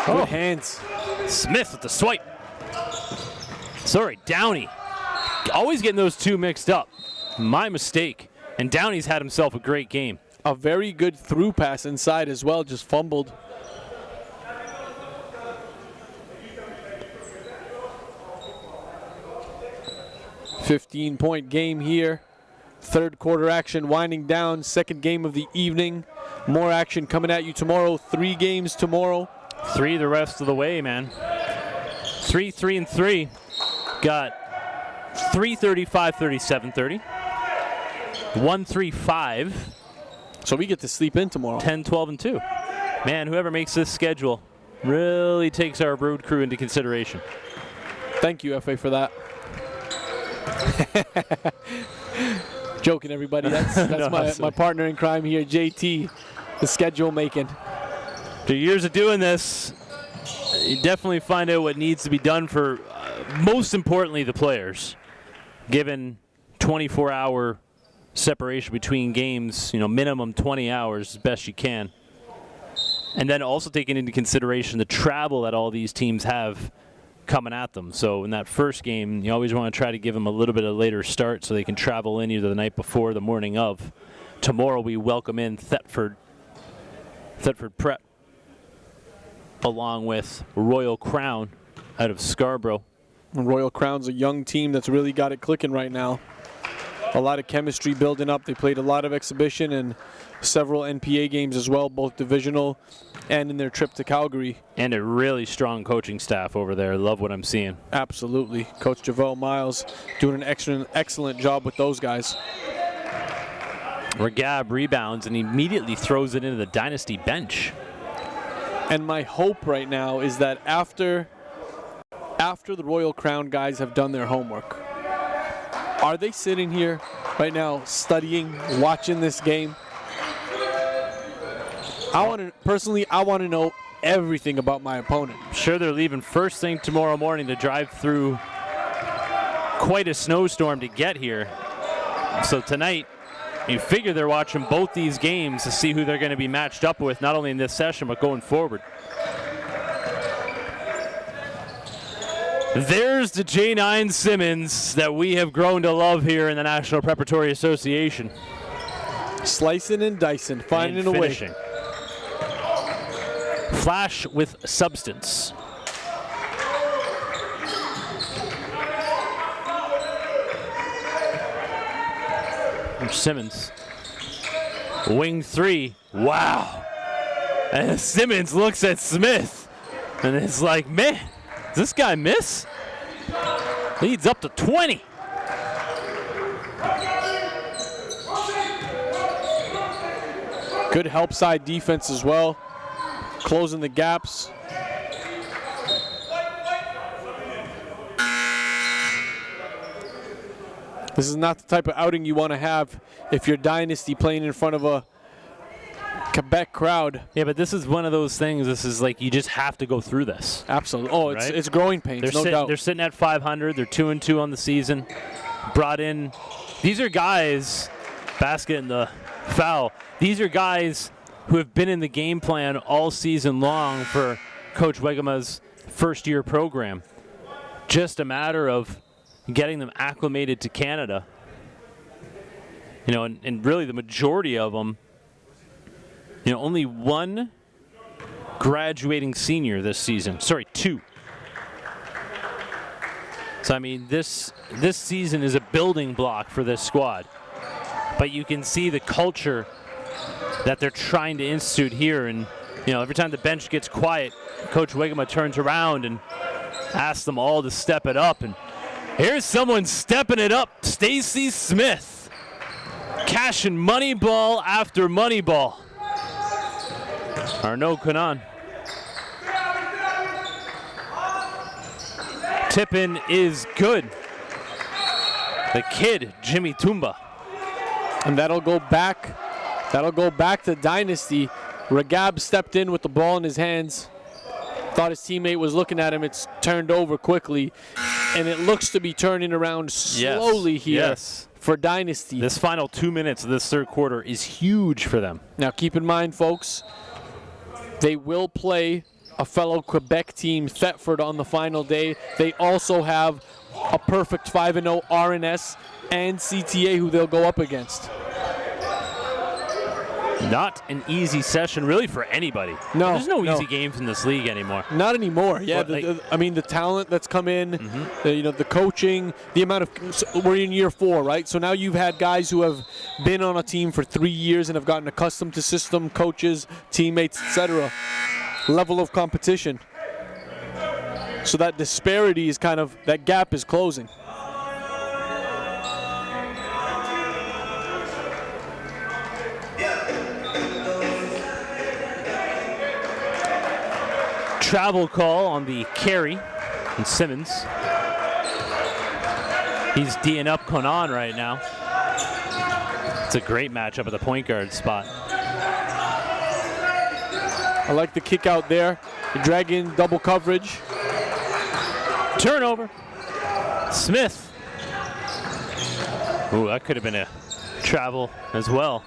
Good hands. Smith with the swipe. Sorry, Downey. Always getting those two mixed up. My mistake. And Downey's had himself a great game. A very good through pass inside as well, just fumbled. .15 game here. Third quarter action winding down. Second game of the evening. More action coming at you tomorrow. 3 games tomorrow. 3 the rest of the way, man. 3, 3, and 3. Got 3:30, 5:30, 7:30. 1, 3, 5. So we get to sleep in tomorrow. 10, 12, and 2. Man, whoever makes this schedule really takes our road crew into consideration. Thank you, FA, for that. Joking, everybody. That's No, my partner in crime here, JT, the schedule making. After years of doing this, you definitely find out what needs to be done for, most importantly, the players. Given 24-hour separation between games, minimum 20 hours as best you can. And then also taking into consideration the travel that all these teams have coming at them. So in that first game, you always want to try to give them a little bit of later start so they can travel in either the night before, the morning of. Tomorrow we welcome in Thetford Prep, along with Royal Crown out of Scarborough. Royal Crown's a young team that's really got it clicking right now. A lot of chemistry building up. They played a lot of exhibition and several NPA games as well, both divisional and in their trip to Calgary. And a really strong coaching staff over there. Love what I'm seeing. Absolutely. Coach Javelle Miles doing an excellent job with those guys. Regab rebounds and immediately throws it into the Dynasty bench. And my hope right now is that after the Royal Crown guys have done their homework, are they sitting here right now studying, watching this game? I want to know everything about my opponent. I'm sure they're leaving first thing tomorrow morning to drive through quite a snowstorm to get here. So tonight, you figure they're watching both these games to see who they're going to be matched up with, not only in this session, but going forward. There's the J9 Simmons that we have grown to love here in the National Preparatory Association. Slicing and dicing, finding a way. Flash with substance. Simmons. Wing 3. Wow. And Simmons looks at Smith and it's like, man, does this guy miss? Leads up to 20. Good help side defense as well. Closing the gaps. This is not the type of outing you want to have if you're Dynasty playing in front of a Quebec crowd. Yeah, but this is one of those things. This is like you just have to go through this. Absolutely. Oh, it's growing pains, no doubt. They're sitting at 500. They're 2-2 on the season. Brought in. These are guys. Basket and the foul. These are guys who have been in the game plan all season long for Coach Wegema's first-year program. Just a matter of getting them acclimated to Canada. You know, and really the majority of them, you know, only one graduating senior this season. Sorry, 2. So, I mean, this season is a building block for this squad. But you can see the culture that they're trying to institute here. And, you know, every time the bench gets quiet, Coach Wegema turns around and asks them all to step it up. And here's someone stepping it up, Stacey Smith. Cashing money ball after money ball. Arnaud Conan. Tip-in is good. The kid, Jimmy Toumba. And that'll go back to Dynasty. Regab stepped in with the ball in his hands. Thought his teammate was looking at him. It's turned over quickly. And it looks to be turning around slowly here for Dynasty. This final 2 minutes of this third quarter is huge for them. Now keep in mind, folks, they will play a fellow Quebec team, Thetford, on the final day. They also have a perfect 5-0 RNS and CTA who they'll go up against. Not an easy session, really, for anybody. No, there's no easy games in this league anymore. Not anymore. Yeah, Well, I mean, the talent that's come in, you know, the coaching, the amount of. We're in year 4, right? So now you've had guys who have been on a team for 3 years and have gotten accustomed to system, coaches, teammates, etc. Level of competition. So that disparity is kind of, that gap is closing. Travel call on the carry, and Simmons. He's D'ing up Conan right now. It's a great matchup at the point guard spot. I like the kick out there. The drag in double coverage. Turnover. Smith. Ooh, that could have been a travel as well.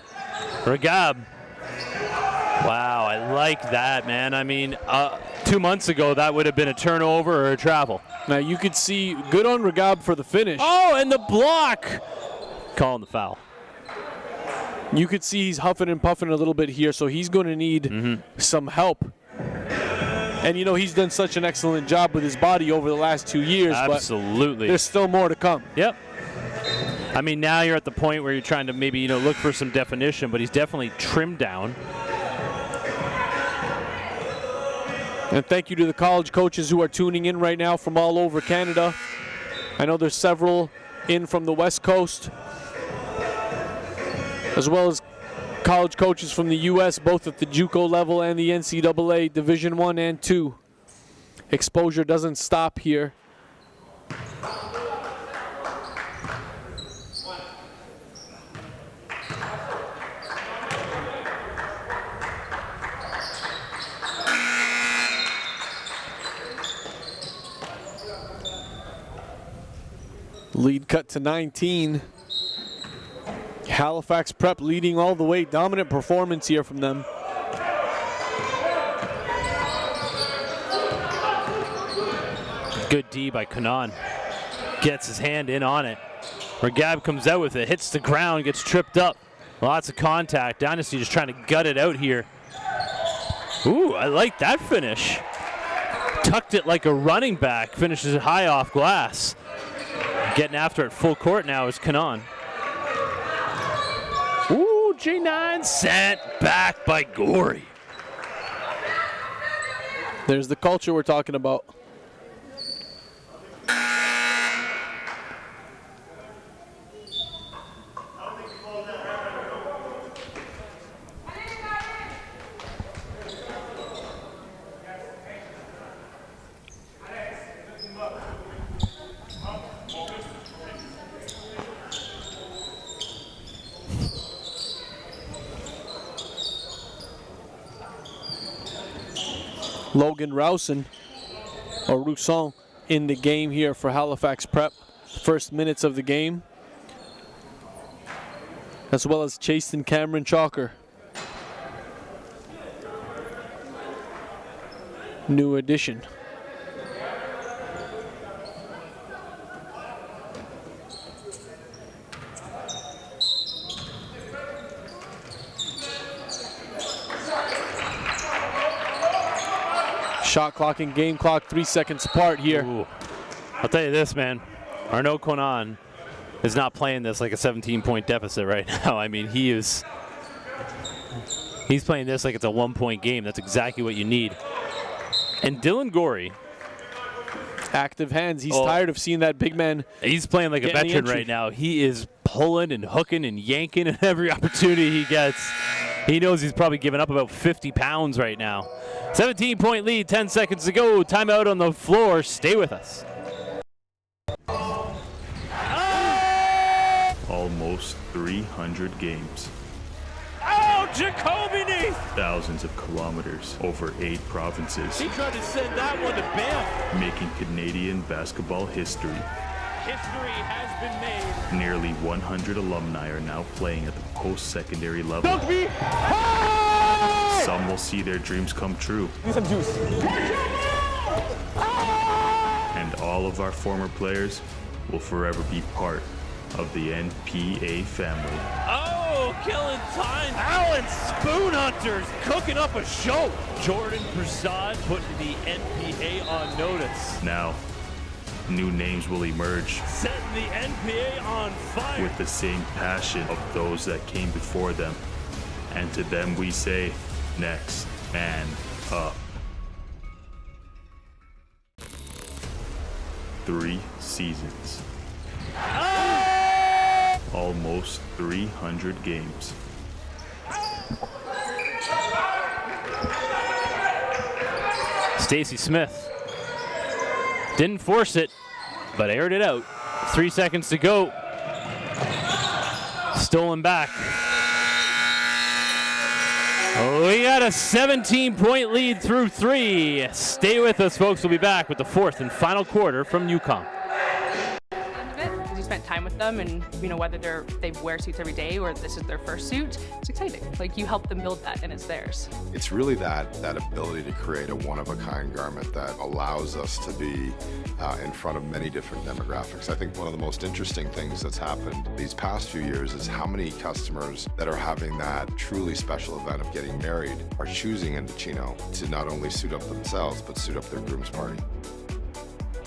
Regab. Wow, I like that, man. I mean, 2 months ago, that would have been a turnover or a travel. Now you could see good on Regab for the finish. Oh, and the block. Calling the foul. You could see he's huffing and puffing a little bit here, so he's going to need some help. And, you know, he's done such an excellent job with his body over the last 2 years. Absolutely. But there's still more to come. Yep. I mean, now you're at the point where you're trying to maybe, you know, look for some definition, but he's definitely trimmed down. And thank you to the college coaches who are tuning in right now from all over Canada. I know there's several in from the West Coast, as well as college coaches from the U.S., both at the JUCO level and the NCAA Division I and II. Exposure doesn't stop here. Lead cut to 19. Halifax Prep leading all the way. Dominant performance here from them. Good D by Conan. Gets his hand in on it. Regab comes out with it, hits the ground, gets tripped up. Lots of contact. Dynasty just trying to gut it out here Ooh, I like that finish. Tucked it like a running back, finishes it high off glass. Getting after it full court now is Kanan. Ooh, G9 sent back by Gorey. There's the culture we're talking about. Logan Rousson in the game here for Halifax Prep. First minutes of the game. As well as Chasten Cameron Chalker. New addition. Shot clock and game clock 3 seconds apart here. Ooh. I'll tell you this, man. Arnaud Conan is not playing this like a 17-point deficit right now. I mean, he's playing this like it's a 1-point game. That's exactly what you need. And Dylan Gorey. Active hands. He's tired of seeing that big man. He's playing like a veteran right now. He is pulling and hooking and yanking at every opportunity he gets. He knows he's probably giving up about 50 pounds right now. 17-point lead, 10 seconds to go. Timeout on the floor. Stay with us. Almost 300 games. Oh, Jacoby Neath! Thousands of kilometers over 8 provinces. He tried to send that one to Banff. Making Canadian basketball history. History has been made. Nearly 100 alumni are now playing at the post-secondary level. Rugby. Some will see their dreams come true. Need some juice. And all of our former players will forever be part of the NPA family. Oh, killing time. Alan Spoon Hunters cooking up a show. Jordan Prasad putting the NPA on notice. Now, new names will emerge. Setting the NPA on fire. With the same passion of those that came before them. And to them we say, next man up. 3 seasons. Almost 300 games. Stacey Smith didn't force it, but aired it out. 3 seconds to go. Stolen back. We got a 17-point lead through 3. Stay with us, folks. We'll be back with the 4th and final quarter from UConn. You spent time with them, and you know whether they wear suits every day or this is their first suit, it's exciting. Like you help them build that, and it's theirs. It's really that ability to create a one-of-a-kind garment that allows us to be in front of many different demographics. I think one of the most interesting things that's happened these past few years is how many customers that are having that truly special event of getting married are choosing Endo Chino to not only suit up themselves, but suit up their groom's party.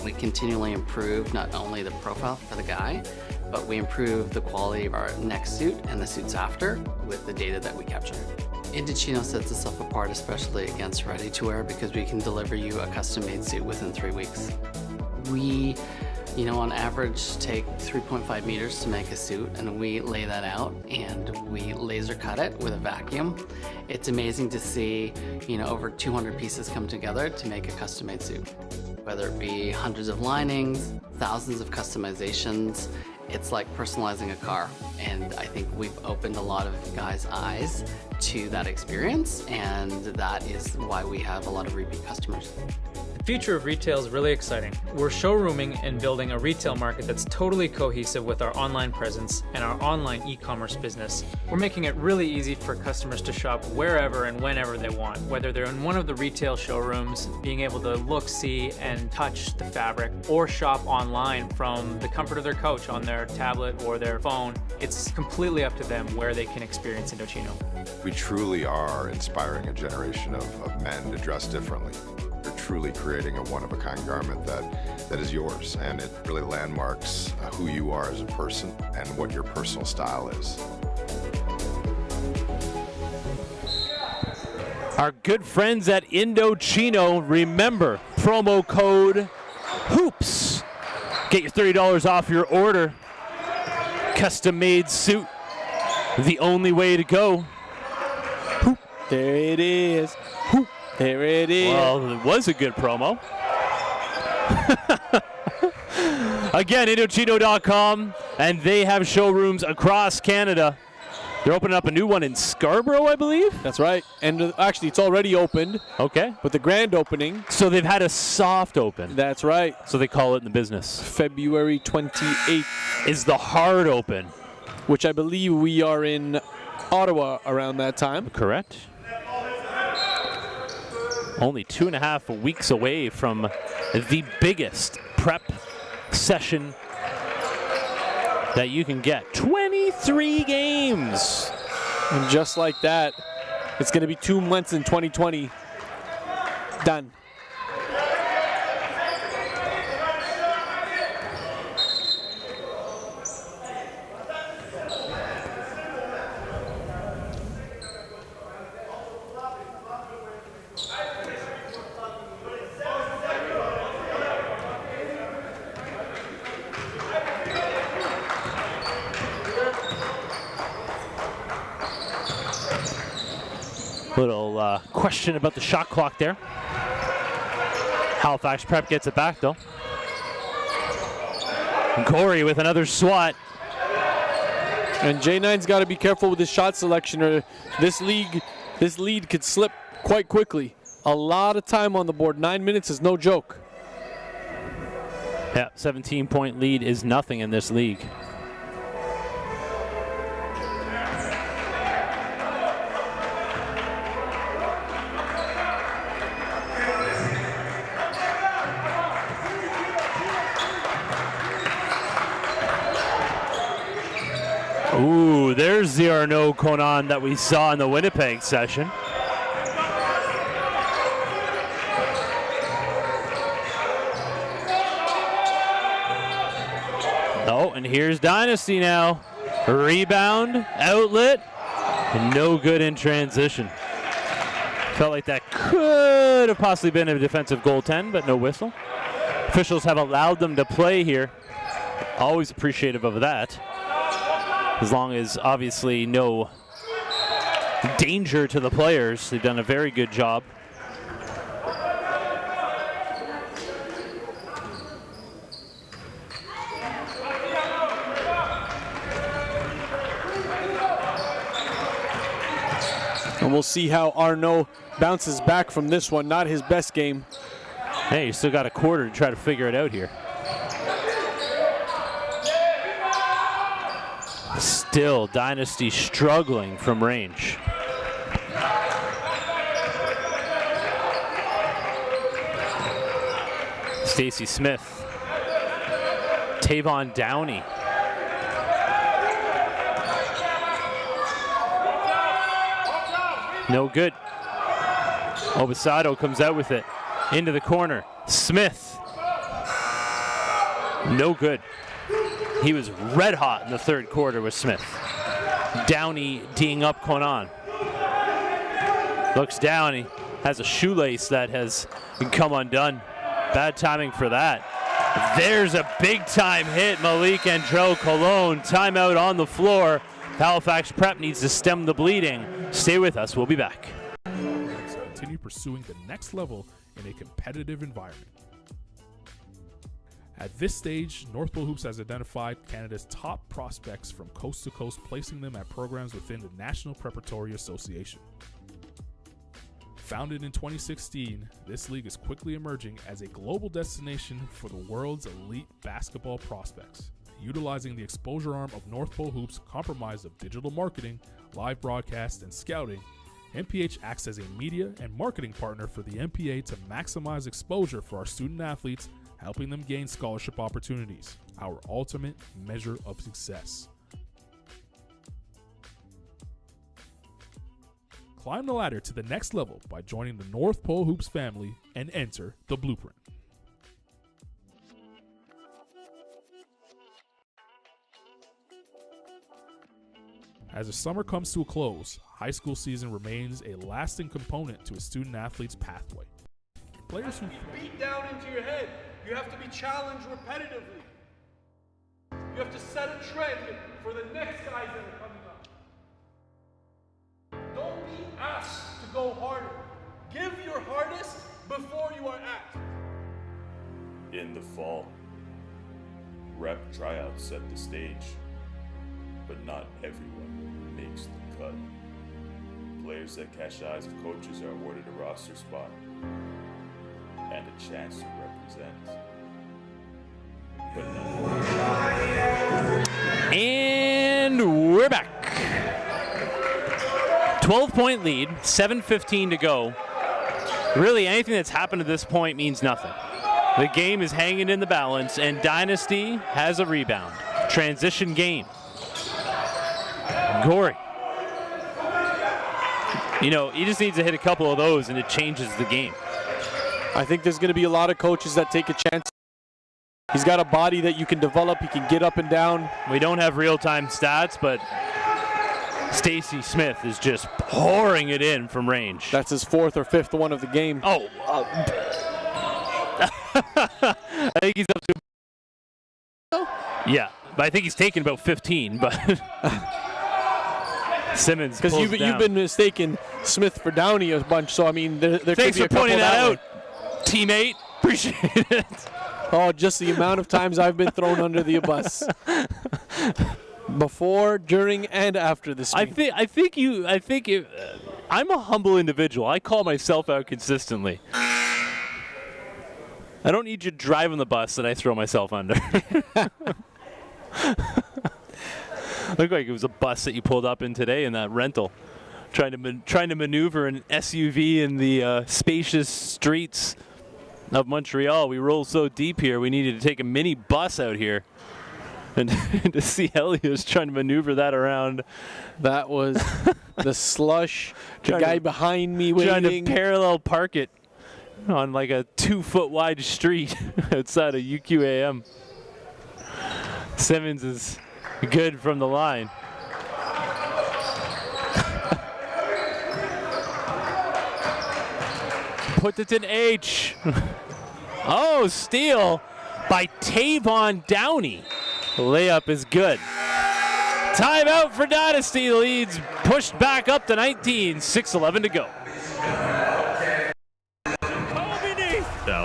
We continually improve not only the profile for the guy, but we improve the quality of our next suit and the suits after with the data that we capture. Endo Chino sets itself apart, especially against ready-to-wear, because we can deliver you a custom-made suit within 3 weeks. We, on average take 3.5 meters to make a suit, and we lay that out and we laser cut it with a vacuum. It's amazing to see, over 200 pieces come together to make a custom-made suit. Whether it be hundreds of linings, thousands of customizations, it's like personalizing a car. And I think we've opened a lot of guys' eyes to that experience, and that is why we have a lot of repeat customers. The future of retail is really exciting. We're showrooming and building a retail market that's totally cohesive with our online presence and our online e-commerce business. We're making it really easy for customers to shop wherever and whenever they want, whether they're in one of the retail showrooms, being able to look, see, and touch the fabric, or shop online online from the comfort of their couch on their tablet or their phone. It's completely up to them where they can experience Endo Chino. We truly are inspiring a generation of men to dress differently. We're truly creating a one-of-a-kind garment that is yours, and it really landmarks who you are as a person and what your personal style is. Our good friends at Endo Chino, remember, promo code HOOPS. Get your $30 off your order. Custom-made suit, the only way to go. Hoop, there it is. Hoop, there it is. Well, it was a good promo. Again, EndoChino.com, and they have showrooms across Canada. They're opening up a new one in Scarborough, I believe. That's right. And actually, it's already opened. Okay. But the grand opening. So they've had a soft open. That's right. So they call it in the business. February 28th is the hard open. Which I believe we are in Ottawa around that time. Correct. Only 2.5 weeks away from the biggest prep session that you can get. 23 games. And just like that, it's going to be 2 months in 2020. Done. Little question about the shot clock there. Halifax Prep gets it back though. Corey with another swat. And J9's got to be careful with his shot selection, or this lead could slip quite quickly. A lot of time on the board. 9 minutes is no joke. Yeah, 17-point lead is nothing in this league. Ooh, there's the Arnaud Conan that we saw in the Winnipeg session. Oh, and here's Dynasty now. Rebound, outlet, and no good in transition. Felt like that could have possibly been a defensive goaltend, but no whistle. Officials have allowed them to play here. Always appreciative of that. As long as, obviously, no danger to the players. They've done a very good job. And we'll see how Arnaud bounces back from this one. Not his best game. Hey, you still got a quarter to try to figure it out here. Still, Dynasty struggling from range. Stacey Smith. Tavon Downey. No good. Obasado comes out with it. Into the corner. Smith. No good. He was red hot in the third quarter with Smith. Downey D'ing up Conan. Looks down, he has a shoelace that has come undone. Bad timing for that. There's a big time hit, Malik Andrel Cologne. Timeout on the floor. Halifax Prep needs to stem the bleeding. Stay with us, we'll be back. Let's continue pursuing the next level in a competitive environment. At this stage, North Pole Hoops has identified Canada's top prospects from coast to coast, placing them at programs within the National Preparatory Association. Founded in 2016, this league is quickly emerging as a global destination for the world's elite basketball prospects. Utilizing the exposure arm of North Pole Hoops, comprised of digital marketing, live broadcast, and scouting, NPH acts as a media and marketing partner for the NPA to maximize exposure for our student athletes, helping them gain scholarship opportunities, our ultimate measure of success. Climb the ladder to the next level by joining the North Pole Hoops family and enter the blueprint. As the summer comes to a close, high school season remains a lasting component to a student athlete's pathway. Players who beat down into your head. You have to be challenged repetitively. You have to set a trend for the next guys that are coming up. Don't be asked to go harder. Give your hardest before you are asked. In the fall, rep tryouts set the stage, but not everyone makes the cut. Players that catch eyes of coaches are awarded a roster spot and a chance to represent. But And we're back. 12-point lead, 7:15 to go. Really, anything that's happened at this point means nothing. The game is hanging in the balance, and Dynasty has a rebound. Transition game. Gory. You know, he just needs to hit a couple of those, and it changes the game. I think there's going to be a lot of coaches that take a chance. He's got a body that you can develop. He can get up and down. We don't have real-time stats, but Stacey Smith is just pouring it in from range. That's his fourth or fifth one of the game. Oh, I think he's up to. Yeah, but I think he's taken about 15. But Simmons, because you've been mistaken Smith for Downey a bunch. So I mean, there could Thanks be a for pointing couple that way. out, teammate. Appreciate it. Oh, just the amount of times I've been thrown under the bus. Before, during, and after this. I'm a humble individual. I call myself out consistently. I don't need you driving the bus that I throw myself under. Looked like it was a bus that you pulled up in today in that rental, trying to maneuver an SUV in the spacious streets of Montreal. We roll so deep here, we needed to take a mini bus out here. And to see Helios trying to maneuver that around. That was the slush. The guy behind me waiting. Trying to parallel park it on like a 2-foot wide street outside of UQAM. Simmons is good from the line. Puts it in H. Oh, steal by Tavon Downey. Layup is good. Timeout for Dynasty. The lead's pushed back up to 19. 6:11 to go.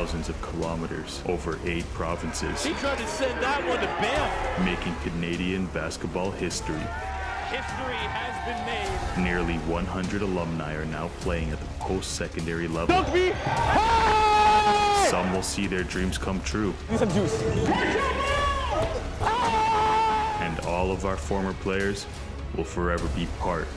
thousands of kilometers over 8 provinces, He tried to send that one to Banff. making Canadian basketball history. History has been made. Nearly 100 alumni are now playing at the post-secondary level. Dunk me. Some will see their dreams come true. Need some juice. And all of our former players will forever be part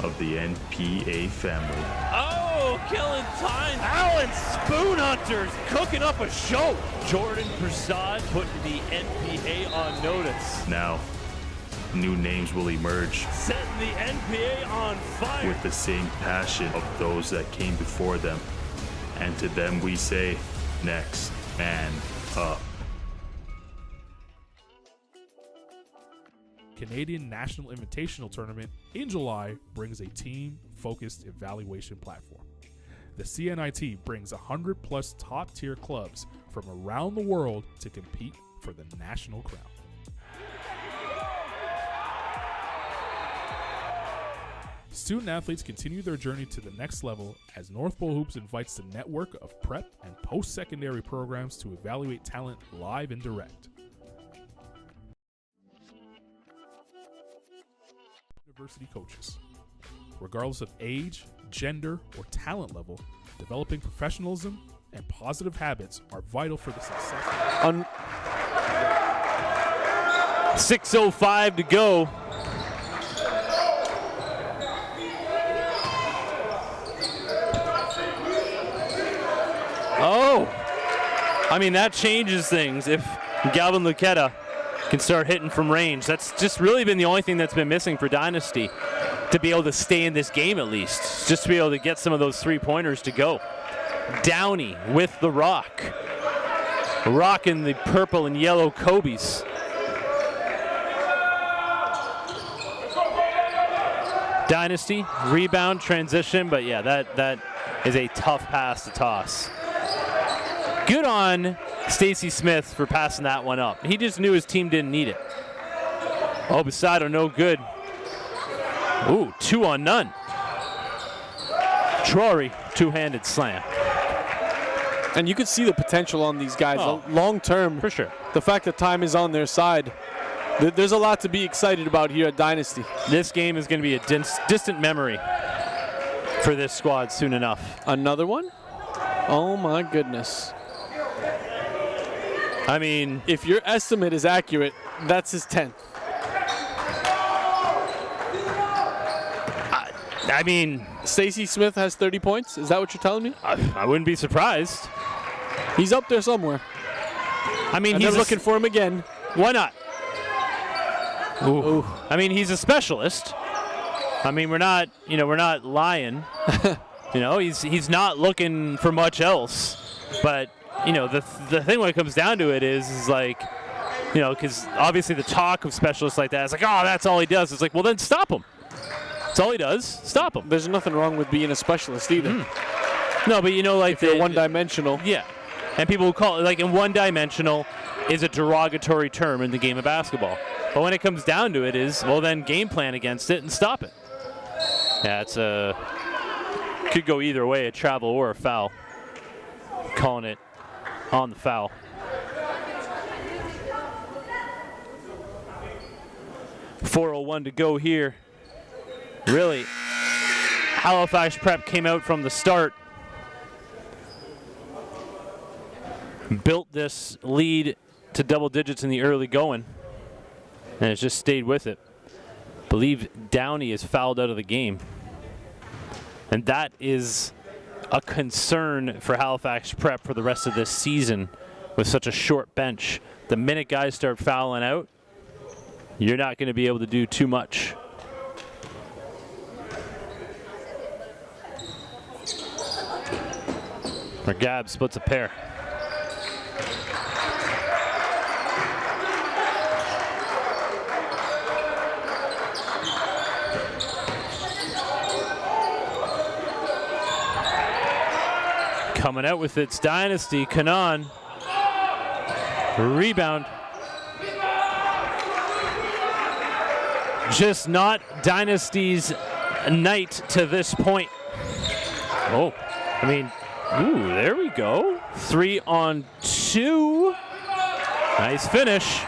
of the NPA family. Oh, killing time. Allen Spoon Hunters cooking up a show. Jordan Prasad putting the NPA on notice. Now, new names will emerge Setting the NPA on fire. with the same passion of those that came before them. And to them we say, next and up. Canadian National Invitational Tournament in July brings a team-focused evaluation platform. The CNIT brings 100-plus top-tier clubs from around the world to compete for the national crown. Student athletes continue their journey to the next level as North Pole Hoops invites the network of prep and post-secondary programs to evaluate talent live and direct. University coaches. Regardless of age, gender, or talent level, developing professionalism and positive habits are vital for the success. 6:05 to go. Oh, I mean, that changes things if Galvin Luqueta can start hitting from range. That's just really been the only thing that's been missing for Dynasty, to be able to stay in this game at least. Just to be able to get some of those three-pointers to go. Downey with the rock. Rocking the purple and yellow Kobe's. Dynasty, rebound, transition, but yeah, that is a tough pass to toss. Good on Stacey Smith for passing that one up. He just knew his team didn't need it. Oh, Besado, no good. Ooh, 2 on none. Trory, two-handed slam. And you can see the potential on these guys long term. For sure. The fact that time is on their side. There's a lot to be excited about here at Dynasty. This game is going to be a distant memory for this squad soon enough. Another one? Oh my goodness. I mean, if your estimate is accurate, that's his 10th. I mean, Stacey Smith has 30 points. Is that what you're telling me? I wouldn't be surprised. He's up there somewhere. I mean, he's looking for him again. Why not? Ooh. I mean, he's a specialist. I mean, we're not lying. He's not looking for much else. But the thing when it comes down to it is like, because obviously the talk of specialists like that is like, oh, that's all he does. It's like, well, then stop him. That's all he does. Stop him. There's nothing wrong with being a specialist either. No, but if you're one-dimensional. Yeah. And people will call it, like, in one-dimensional is a derogatory term in the game of basketball. But when it comes down to it is, well, then game plan against it and stop it. Yeah, it's could go either way, a travel or a foul. Calling it on the foul. .401 to go here. Really, Halifax Prep came out from the start, built this lead to double digits in the early going, and it's just stayed with it. Believe Downey is fouled out of the game, and that is a concern for Halifax Prep for the rest of this season with such a short bench. The minute guys start fouling out, you're not going to be able to do too much. Gab splits a pair. Coming out with its Dynasty, Kanan. Rebound. Just not Dynasty's night to this point. Oh, I mean, ooh, there we go. 3 on 2. Nice finish.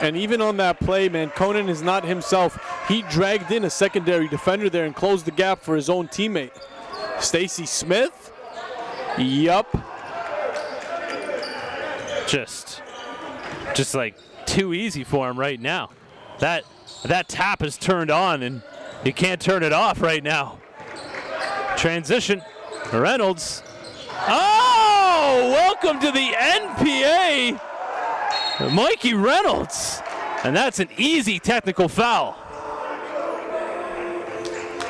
And even on that play, man, Conan is not himself. He dragged in a secondary defender there and closed the gap for his own teammate. Stacey Smith. Yup. Just like too easy for him right now. That tap is turned on and you can't turn it off right now. Transition, Reynolds. Oh, welcome to the NPA, Mikey Reynolds. And that's an easy technical foul.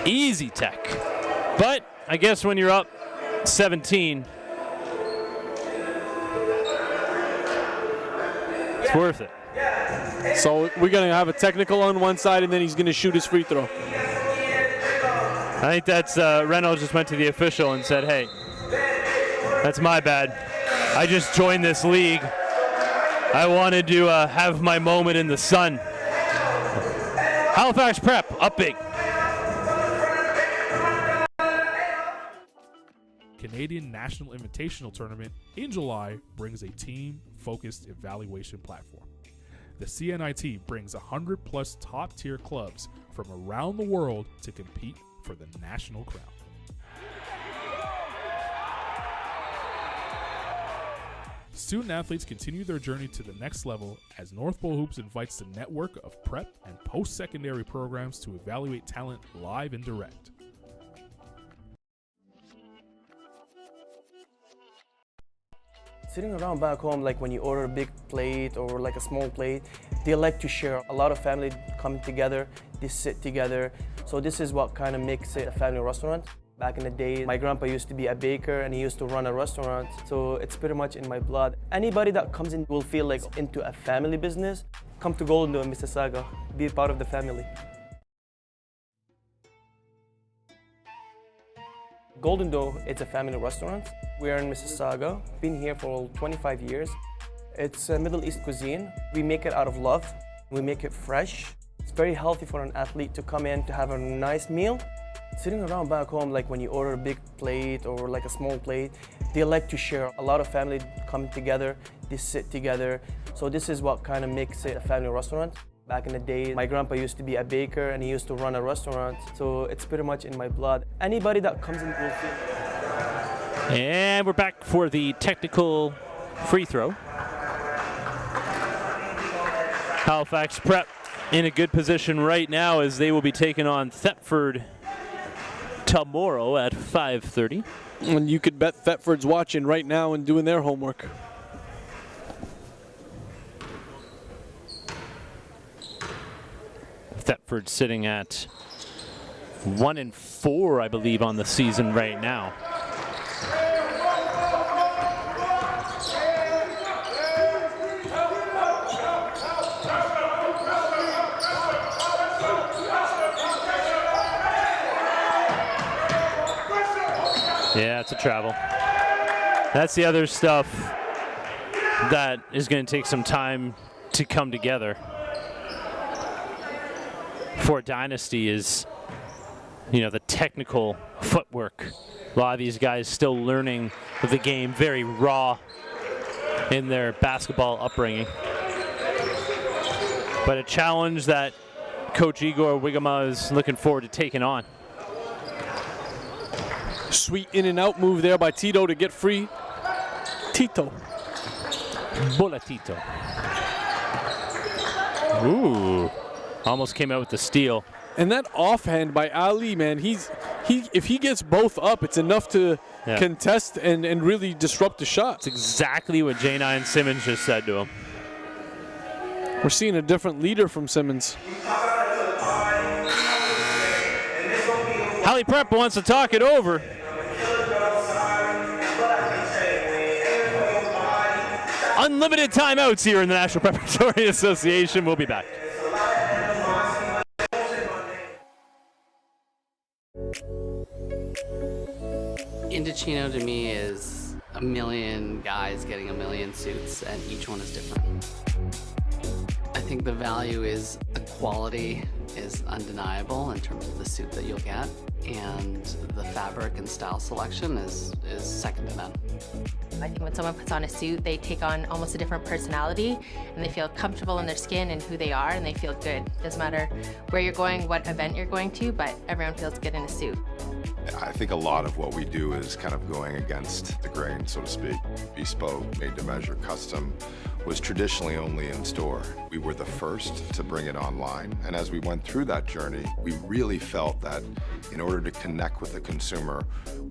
Easy tech. But I guess when you're up 17, it's worth it. So we're going to have a technical on one side, and then he's going to shoot his free throw. I think that's Reynolds just went to the official and said, hey, that's my bad. I just joined this league. I wanted to have my moment in the sun. Halifax Prep, up big. Canadian National Invitational Tournament in July brings a team-focused evaluation platform. The CNIT brings 100-plus top-tier clubs from around the world to compete for the national crown. Student athletes continue their journey to the next level as North Pole Hoops invites the network of prep and post-secondary programs to evaluate talent live and direct. Sitting around back home, like when you order a big plate or like a small plate, they like to share. A lot of family come together, they sit together. So this is what kind of makes it a family restaurant. Back in the day, my grandpa used to be a baker and he used to run a restaurant. So it's pretty much in my blood. Anybody that comes in will feel like into a family business. Come to Golden Door in Mississauga, be a part of the family. Golden Door, it's a family restaurant. We're in Mississauga, been here for 25 years. It's a Middle East cuisine. We make it out of love. We make it fresh. It's very healthy for an athlete to come in to have a nice meal. Sitting around back home, like when you order a big plate or like a small plate, they like to share. A lot of family come together, they sit together. So this is what kind of makes it a family restaurant. Back in the day, my grandpa used to be a baker and he used to run a restaurant. So it's pretty much in my blood. Anybody that comes in will feel. And we're back for the technical free throw. Halifax Prep in a good position right now as they will be taking on Thetford tomorrow at 5:30. And you could bet Thetford's watching right now and doing their homework. Thetford sitting at 1-4, I believe, on the season right now. Yeah, it's a travel. That's the other stuff that is going to take some time to come together for Dynasty is, you know, the technical footwork. A lot of these guys still learning the game, very raw in their basketball upbringing. But a challenge that Coach Igor Wigama is looking forward to taking on. Sweet in and out move there by Tito to get free. Tito. Bola Tito. Ooh. Almost came out with the steal. And that offhand by Ali, man, if he gets both up, it's enough to contest and really disrupt the shot. That's exactly what J9 Simmons just said to him. We're seeing a different leader from Simmons. Hali Prep wants to talk it over. Unlimited timeouts here in the National Preparatory Association. We'll be back. Endo Chino to me is a million guys getting a million suits, and each one is different. I think the value is the quality is undeniable in terms of the suit that you'll get, and the fabric and style selection is second to none. I think when someone puts on a suit, they take on almost a different personality, and they feel comfortable in their skin and who they are, and they feel good. Doesn't matter where you're going, what event you're going to, but everyone feels good in a suit. I think a lot of what we do is kind of going against the grain, so to speak. Bespoke, made to measure, custom was traditionally only in store. We were the first to bring it online, and as we went through that journey, we really felt that in order to connect with the consumer,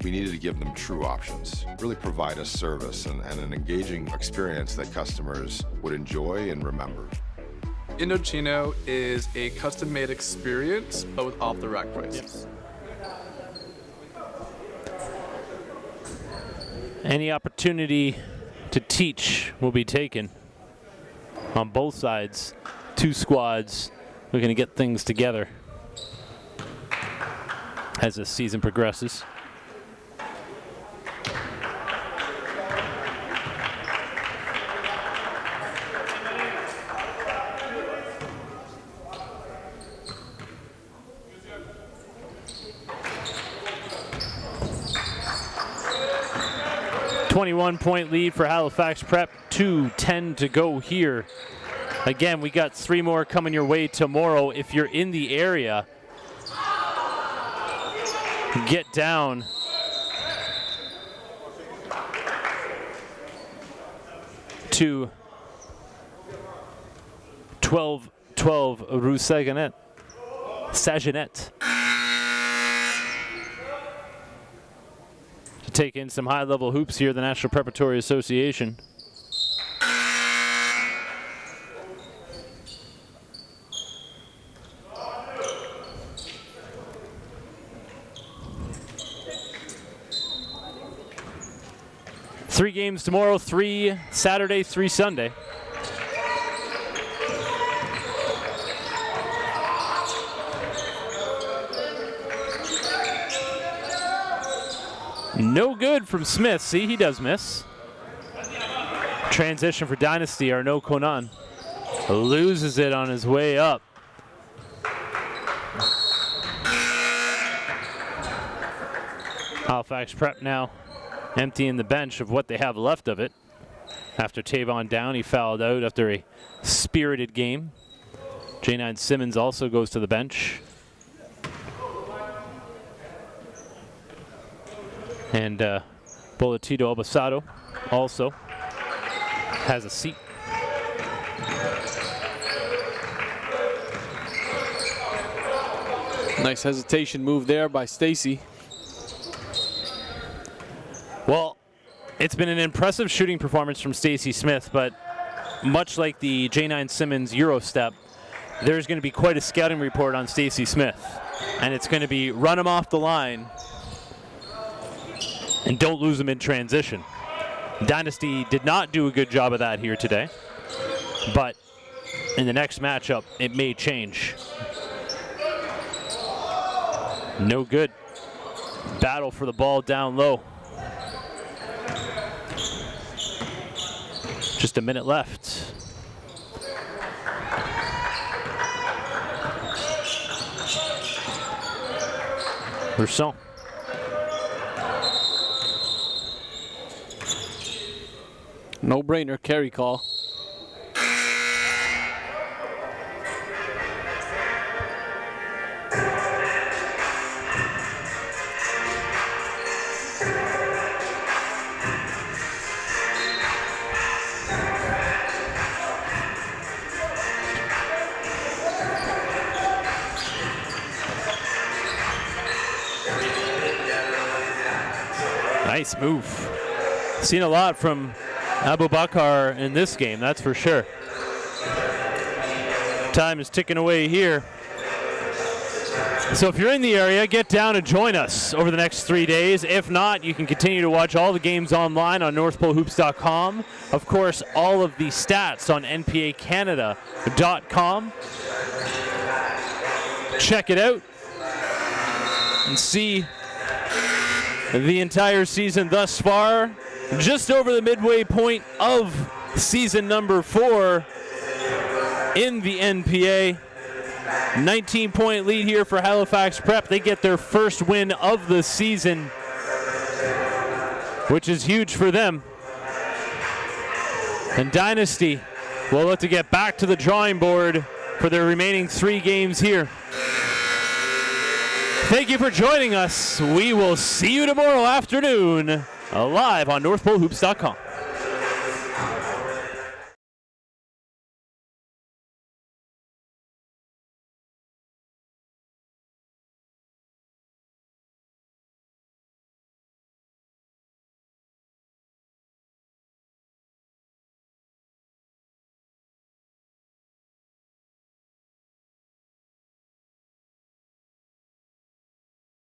we needed to give them true options, really provide a service and an engaging experience that customers would enjoy and remember. Endo Chino is a custom-made experience, but with off-the-rack prices. Yes. Any opportunity to teach will be taken on both sides. Two squads are going to get things together as the season progresses. .1 lead for Halifax Prep, 2:10 to go here. Again, we got 3 more coming your way tomorrow. If you're in the area, get down to 1212 Rue Sagenet. to take in some high-level hoops here at the National Preparatory Association. Three games tomorrow, 3 Saturday, 3 Sunday. No good from Smith. See, he does miss. Transition for Dynasty, Arnaud Conan. Loses it on his way up. Halifax Prep now emptying the bench of what they have left of it. After Tavon Downey fouled out after a spirited game. J9 Simmons also goes to the bench. And Boletito Albasado also has a seat. Nice hesitation move there by Stacy. Well, it's been an impressive shooting performance from Stacy Smith, but much like the J9 Simmons Euro step, there's going to be quite a scouting report on Stacy Smith. And it's going to be run him off the line and don't lose him in transition. Dynasty did not do a good job of that here today, but in the next matchup, it may change. No good. Battle for the ball down low. Just a minute left. Rousseau. No-brainer carry call. Nice move. Seen a lot from Abu Bakar in this game, that's for sure. Time is ticking away here. So if you're in the area, get down and join us over the next 3 days. If not, you can continue to watch all the games online on NorthPoleHoops.com. Of course, all of the stats on NPACanada.com. Check it out and see the entire season thus far. Just over the midway point of season number 4 in the NPA. 19-point lead here for Halifax Prep. They get their first win of the season, which is huge for them. And Dynasty will look to get back to the drawing board for their remaining 3 games here. Thank you for joining us. We will see you tomorrow afternoon live on NorthPoleHoops.com.